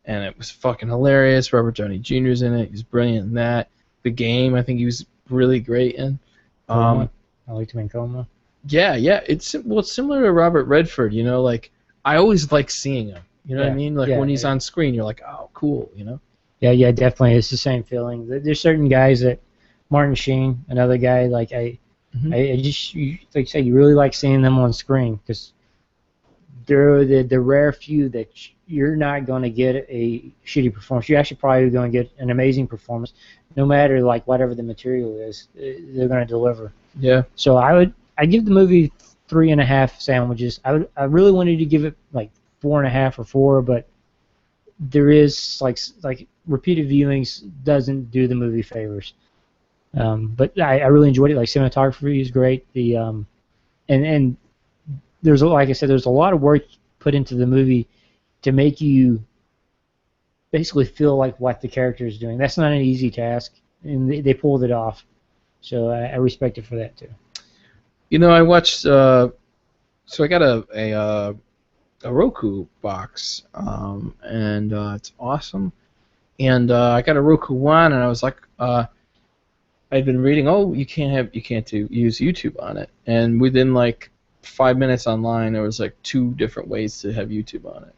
and it was fucking hilarious. Robert Downey Jr.'s in it. He's brilliant in that. The Game, I think he was really great in. Coma. I liked him in Coma. Yeah. It's similar to Robert Redford. Like I always like seeing him. You know what I mean? Like when he's on screen, you're like, oh, cool. Yeah, definitely. It's the same feeling. There's certain guys that Martin Sheen, another guy, like I just like I say, you really like seeing them on screen because they're the rare few that you're not going to get a shitty performance. You're actually probably going to get an amazing performance, no matter like whatever the material is. They're going to deliver. Yeah. So I give the movie 3.5 sandwiches. I really wanted to give it like 4.5 or 4, but there is like repeated viewings doesn't do the movie favors. But I really enjoyed it. Like cinematography is great. The and there's, like I said, there's a lot of work put into the movie to make you basically feel like what the character is doing. That's not an easy task, and they pulled it off. So I respect it for that too. I watched. So I got a Roku box, and it's awesome. And I got a Roku One, and I was like, I'd been reading, you can't use YouTube on it, and within like 5 minutes online, there was like 2 different ways to have YouTube on it.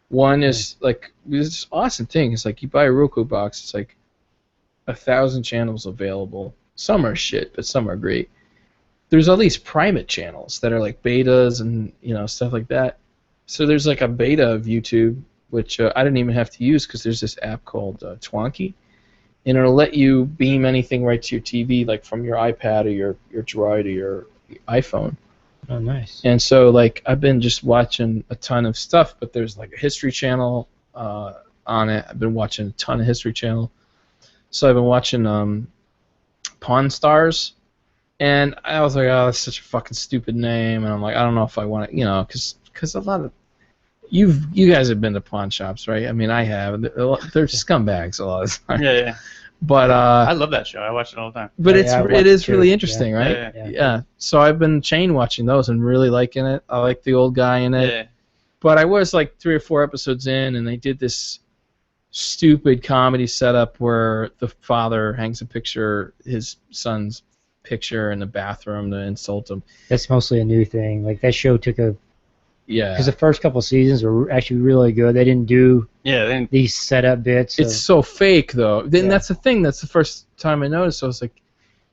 One is like this awesome thing. It's like you buy a Roku box, it's like 1,000 channels available. Some are shit, but some are great. There's all these private channels that are like betas and stuff like that. So there's like a beta of YouTube, which I didn't even have to use because there's this app called Twonky, and it'll let you beam anything right to your TV, like from your iPad or your Droid or your iPhone. Oh, nice. And so like I've been just watching a ton of stuff, but there's like a History Channel on it. I've been watching a ton of History Channel. So I've been watching Pawn Stars, and I was like, oh, that's such a fucking stupid name, and I'm like, I don't know if I want to, because a lot of you guys have been to pawn shops, right? I mean, I have. They're scumbags a lot of the time. Yeah. But I love that show. I watch it all the time. But it is really interesting, yeah. right? Yeah. So I've been chain watching those and really liking it. I like the old guy in it. Yeah. But I was like 3 or 4 episodes in, and they did this stupid comedy setup where the father hangs his son's picture in the bathroom to insult him. That's mostly a new thing. Like that show took a. Yeah. Because the first couple seasons were actually really good. They didn't do these setup bits. It's so fake, though. Then that's the thing. That's the first time I noticed. I was like,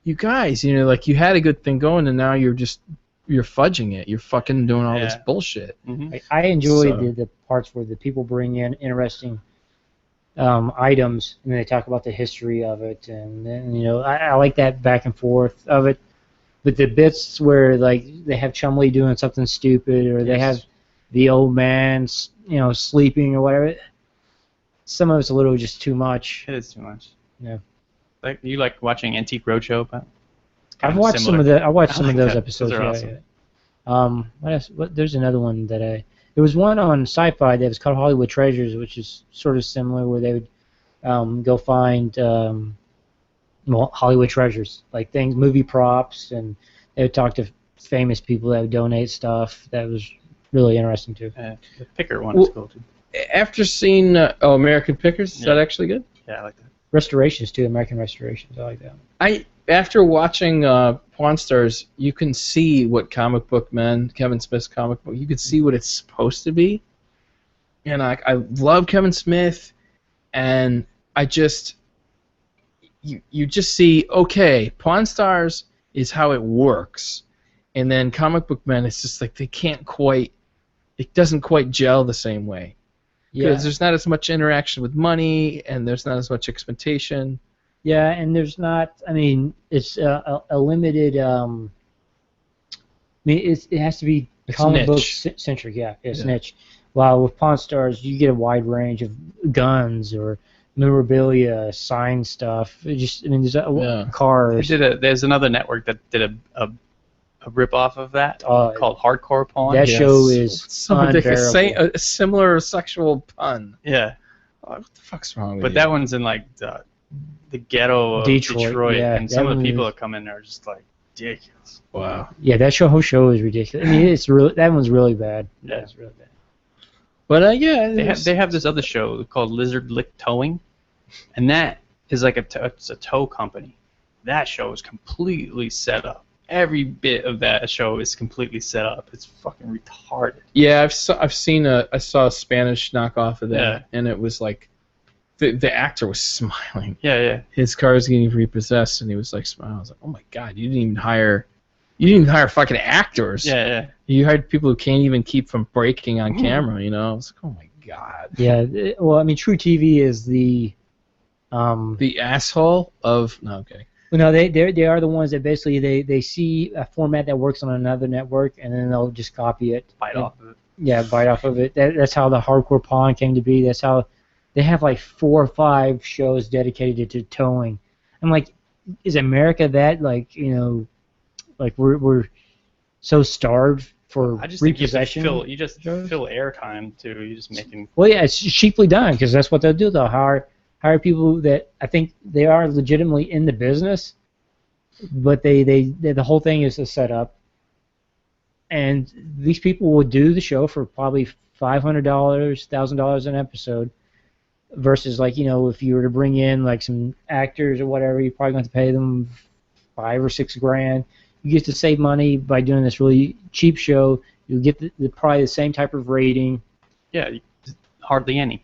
you guys, like you had a good thing going, and now you're fudging it. You're fucking doing all this bullshit. Mm-hmm. I enjoyed the parts where the people bring in interesting items, and they talk about the history of it, and then, I like that back and forth of it. But the bits where like they have Chumley doing something stupid, or they have the old man, sleeping or whatever, some of it's a little just too much. It is too much. Yeah. Like you like watching Antique Roadshow, but I've watched some of those episodes. Those are awesome. Yeah. What else? There's another one that there was one on Sci-Fi that was called Hollywood Treasures, which is sort of similar, where they would go find Hollywood treasures, like things, movie props, and they would talk to famous people that would donate stuff. That was really interesting too. The Picker one is cool too. After seeing American Pickers, is that actually good? Yeah, I like that. Restorations too, American Restorations. I like that. After watching Pawn Stars, you can see what Comic Book Men, Kevin Smith's comic book, you can see what it's supposed to be. And I love Kevin Smith, and I just you just see, okay, Pawn Stars is how it works, and then Comic Book Men, it's just like it doesn't quite gel the same way. Because there's not as much interaction with money, and there's not as much expectation. Yeah, and there's not. I mean, it's a limited. It has to be comic book centric. Yeah, it's niche. While with Pawn Stars, you get a wide range of guns or memorabilia, signed stuff. There's cars. There's another network that did a rip off of that called Hardcore Pawn. That show is so ridiculous. A similar sexual pun. Yeah. Oh, what the fuck's wrong with you? But that one's in like the ghetto of Detroit, and some of the people that come in there are just like ridiculous. Wow. Yeah, whole show is ridiculous. That one's really bad. Yeah, it's really bad. But they have this other show called Lizard Lick Towing, and that is like it's a tow company. That show is completely set up. Every bit of that show is completely set up. It's fucking retarded. Yeah, I saw a Spanish knockoff of that, and it was like the actor was smiling. Yeah. His car was getting repossessed, and he was like smiling. I was like, oh my god, you didn't even hire fucking actors. Yeah. You hired people who can't even keep from breaking on camera. You know, I was like, oh my god. Yeah. Well, True TV is the asshole of okay. Well, no, they are the ones that basically they see a format that works on another network, and then they'll just copy it. Bite off of it. Yeah, bite off of it. That's how the Hardcore Pawn came to be. That's how they have like 4 or 5 shows dedicated to towing. I'm like, is America that like we're so starved for I just repossession? Think you just fill airtime too. You're just making. Well, yeah, it's cheaply done because that's what they'll do. They'll hire people that I think they are legitimately in the business, but the whole thing is a setup. And these people will do the show for probably $500, $1,000 an episode, versus like if you were to bring in like some actors or whatever, you're probably going to pay them $5 or $6 grand. You get to save money by doing this really cheap show. You'll get probably the same type of rating. Yeah, hardly any.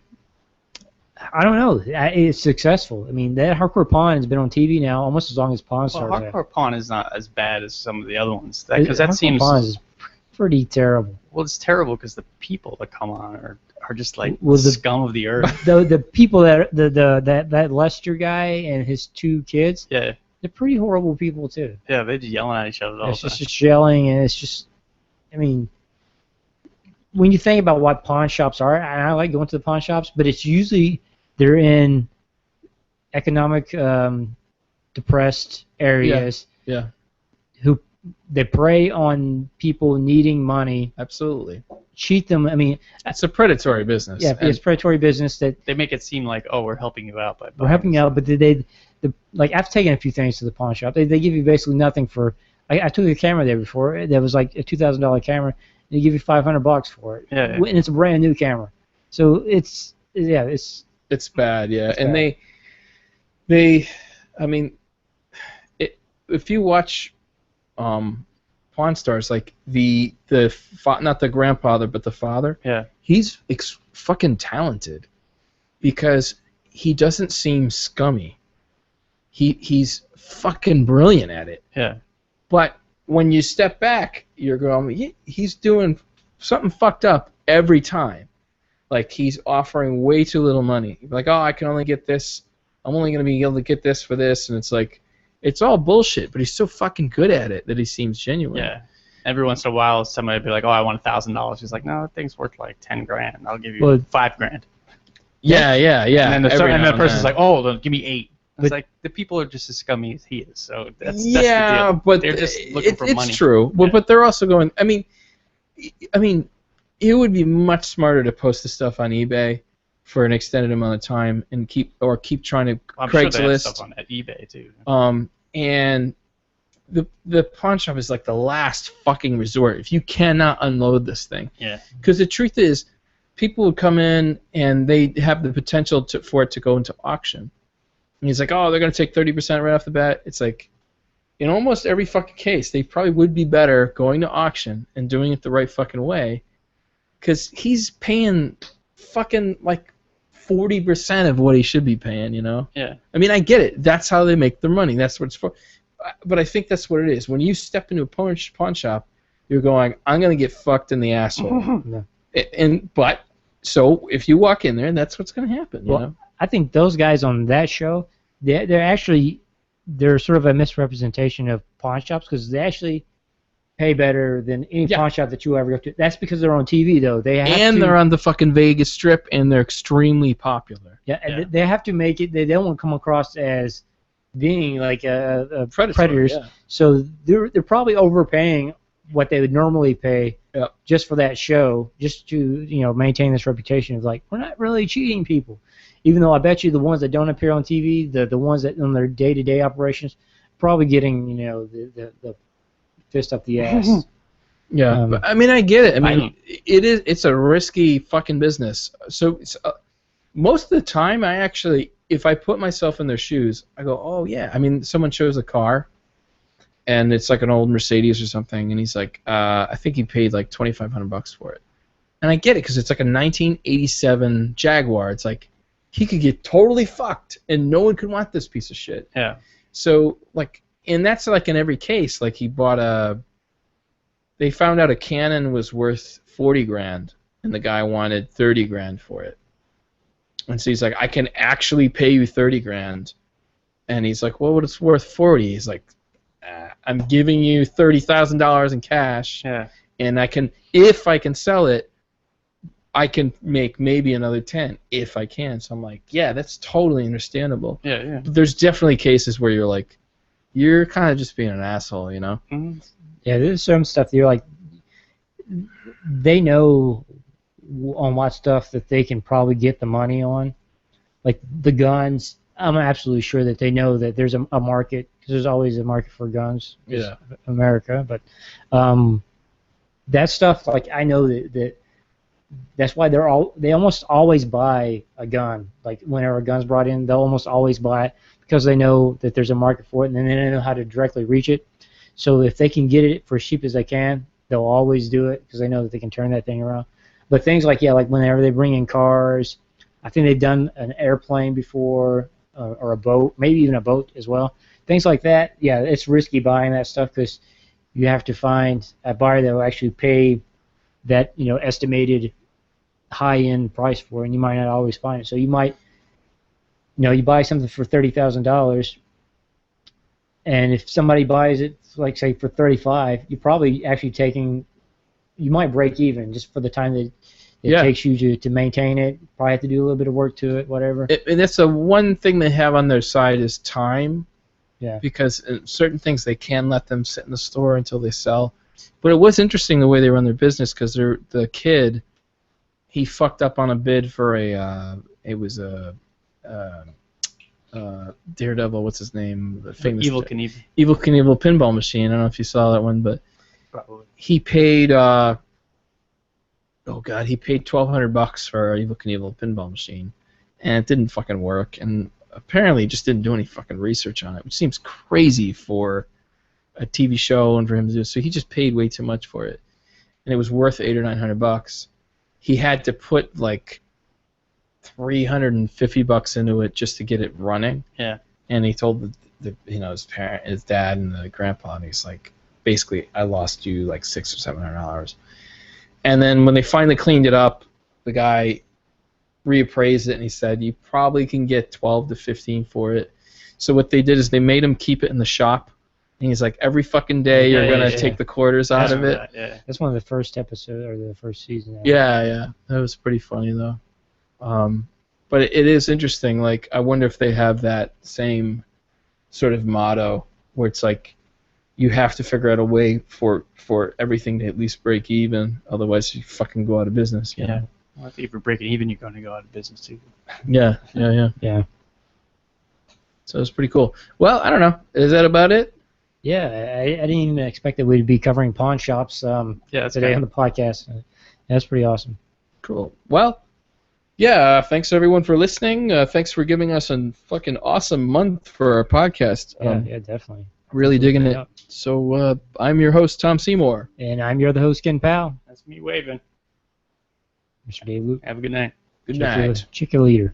I don't know. It's successful. That Hardcore Pawn has been on TV now almost as long as Pawn Stars. Well, Hardcore Pawn is not as bad as some of the other ones. Because that seems. Pawn is pretty terrible. Well, it's terrible because the people that come on are just like the scum of the earth. The people that Lester guy and his 2 kids. Yeah. They're pretty horrible people too. Yeah, they're just yelling at each other all the time. It's just yelling, and it's just. When you think about what pawn shops are, and I like going to the pawn shops, but it's usually they're in economic depressed areas. Yeah. Who they prey on people needing money. Absolutely. Cheat them. It's a predatory business. Yeah, it's predatory business that they make it seem like, oh, we're helping you out by. We're helping you out, but like I've taken a few things to the pawn shop. They give you basically nothing for. I took a camera there before. That was like a $2,000 camera. They give you $500 for it. Yeah. And it's a brand new camera. So it's bad. Yeah, it's and bad. they if you watch Pawn Stars, like not the grandfather but the father. Yeah. He's fucking talented because he doesn't seem scummy. He's fucking brilliant at it. Yeah. But when you step back, you're going, he's doing something fucked up every time. Like, he's offering way too little money. Like, oh, I can only get this. I'm only going to be able to get this for this. And it's like, it's all bullshit, but he's so fucking good at it that he seems genuine. Yeah. Every once in a while, somebody would be like, oh, I want $1,000. He's like, no, that thing's worth like 10 grand. I'll give you $5 grand. Yeah. And then the person's like, oh, then give me 8. It's like the people are just as scummy as he is, so that's the deal. But they're just looking for money. It's true, Yeah. but they're also going. It would be much smarter to post the stuff on eBay for an extended amount of time and keep trying to I'm Craigslist. sure they have stuff on eBay too. And the pawn shop is like the last fucking resort. If you cannot unload this thing, Yeah. because the truth is, people would come in and they have the potential for it to go into auction. And he's like, oh, they're going to take 30% right off the bat. It's like, in almost every fucking case, they probably would be better going to auction and doing it the right fucking way, because he's paying fucking like 40% of what he should be paying, you know? Yeah. I get it. That's how they make their money. That's what it's for. But I think that's what it is. When you step into a pawn shop, you're going, I'm going to get fucked in the asshole. Yeah. So if you walk in there, that's what's going to happen, you know? I think those guys on that show, they're sort of a misrepresentation of pawn shops, because they actually pay better than any pawn shop that you ever go to. That's because they're on TV, though. They're on the fucking Vegas Strip, and they're extremely popular. Yeah. They have to make it. They don't want to come across as being like predators. Yeah. So they're probably overpaying what they would normally pay just for that show, just to maintain this reputation of like, we're not really cheating people. Even though I bet you the ones that don't appear on TV, the ones that on their day-to-day operations, probably getting the fist up the ass. Yeah, but, I mean, I get it. I mean, it's a risky fucking business. So most of the time, I actually, if I put myself in their shoes, I go, oh yeah. I mean, someone shows a car, and it's like an old Mercedes or something, and he's like, I think he paid like $2,500 for it, and I get it because it's like a 1987 Jaguar. It's like he could get totally fucked, and no one could want this piece of shit. Yeah. So like, and that's like in every case. Like he bought they found out a Canon was worth $40,000, and the guy wanted $30,000 for it. And so he's like, I can actually pay you $30,000, and he's like, well, it's worth $40,000. He's like, I'm giving you $30,000 in cash, and I can, if I can sell it, I can make maybe another 10 if I can. So I'm like, yeah, that's totally understandable. Yeah. But there's definitely cases where you're like, you're kind of just being an asshole, you know? Mm-hmm. Yeah, there's some stuff that you're like, they know on what stuff that they can probably get the money on. Like the guns, I'm absolutely sure that they know that there's a market, because there's always a market for guns. Yeah. America, but that stuff, like I know that's why they almost always buy a gun. Like whenever a gun's brought in, they'll almost always buy it because they know that there's a market for it, and then they know how to directly reach it. So if they can get it for as cheap as they can, they'll always do it because they know that they can turn that thing around. But things like whenever they bring in cars, I think they've done an airplane before, or a boat, maybe even a boat as well. Things like that, yeah, it's risky buying that stuff because you have to find a buyer that will actually pay that estimated high-end price for it, and you might not always find it. So you might, you buy something for $30,000, and if somebody buys it, like say for $35,000, you're probably actually you might break even just for the time that it takes you to maintain it. Probably have to do a little bit of work to it, whatever. And that's the one thing they have on their side is time. Yeah. Because certain things they can let them sit in the store until they sell. But it was interesting the way they run their business because the kid, he fucked up on a bid for it was a Daredevil, what's his name? The famous Evil Knievel. Evil Knievel pinball machine. I don't know if you saw that one, but Probably. he paid he paid $1,200 for an Evil Knievel pinball machine, and it didn't fucking work. And apparently, he just didn't do any fucking research on it, which seems crazy for a TV show and for him to do. So he just paid way too much for it, and it was worth $800 or $900. He had to put like $350 into it just to get it running. Yeah. And he told his dad and the grandpa, and he's like, basically, I lost you like $600 or $700. And then when they finally cleaned it up, the guy reappraised it, and he said, you probably can get 12 to 15 for it. So what they did is they made him keep it in the shop. And he's like, every fucking day you're going to take the quarters out of it. Yeah. That's one of the first episodes, or the first season. Yeah. That was pretty funny, though. But it is interesting. Like, I wonder if they have that same sort of motto where it's like, you have to figure out a way for everything to at least break even. Otherwise, you fucking go out of business. You know? Well, if you're breaking even, you're going to go out of business, too. Yeah. So it's pretty cool. Well, I don't know. Is that about it? Yeah, I didn't even expect that we'd be covering pawn shops today on the podcast. That's pretty awesome. Cool. Well, yeah, thanks everyone for listening. Thanks for giving us a fucking awesome month for our podcast. Yeah, definitely. Really digging it. So I'm your host, Tom Seymour. And I'm your host, Ken Powell. That's me waving. Mr. Dave Leute. Have a good night. Good night. Chicken leader.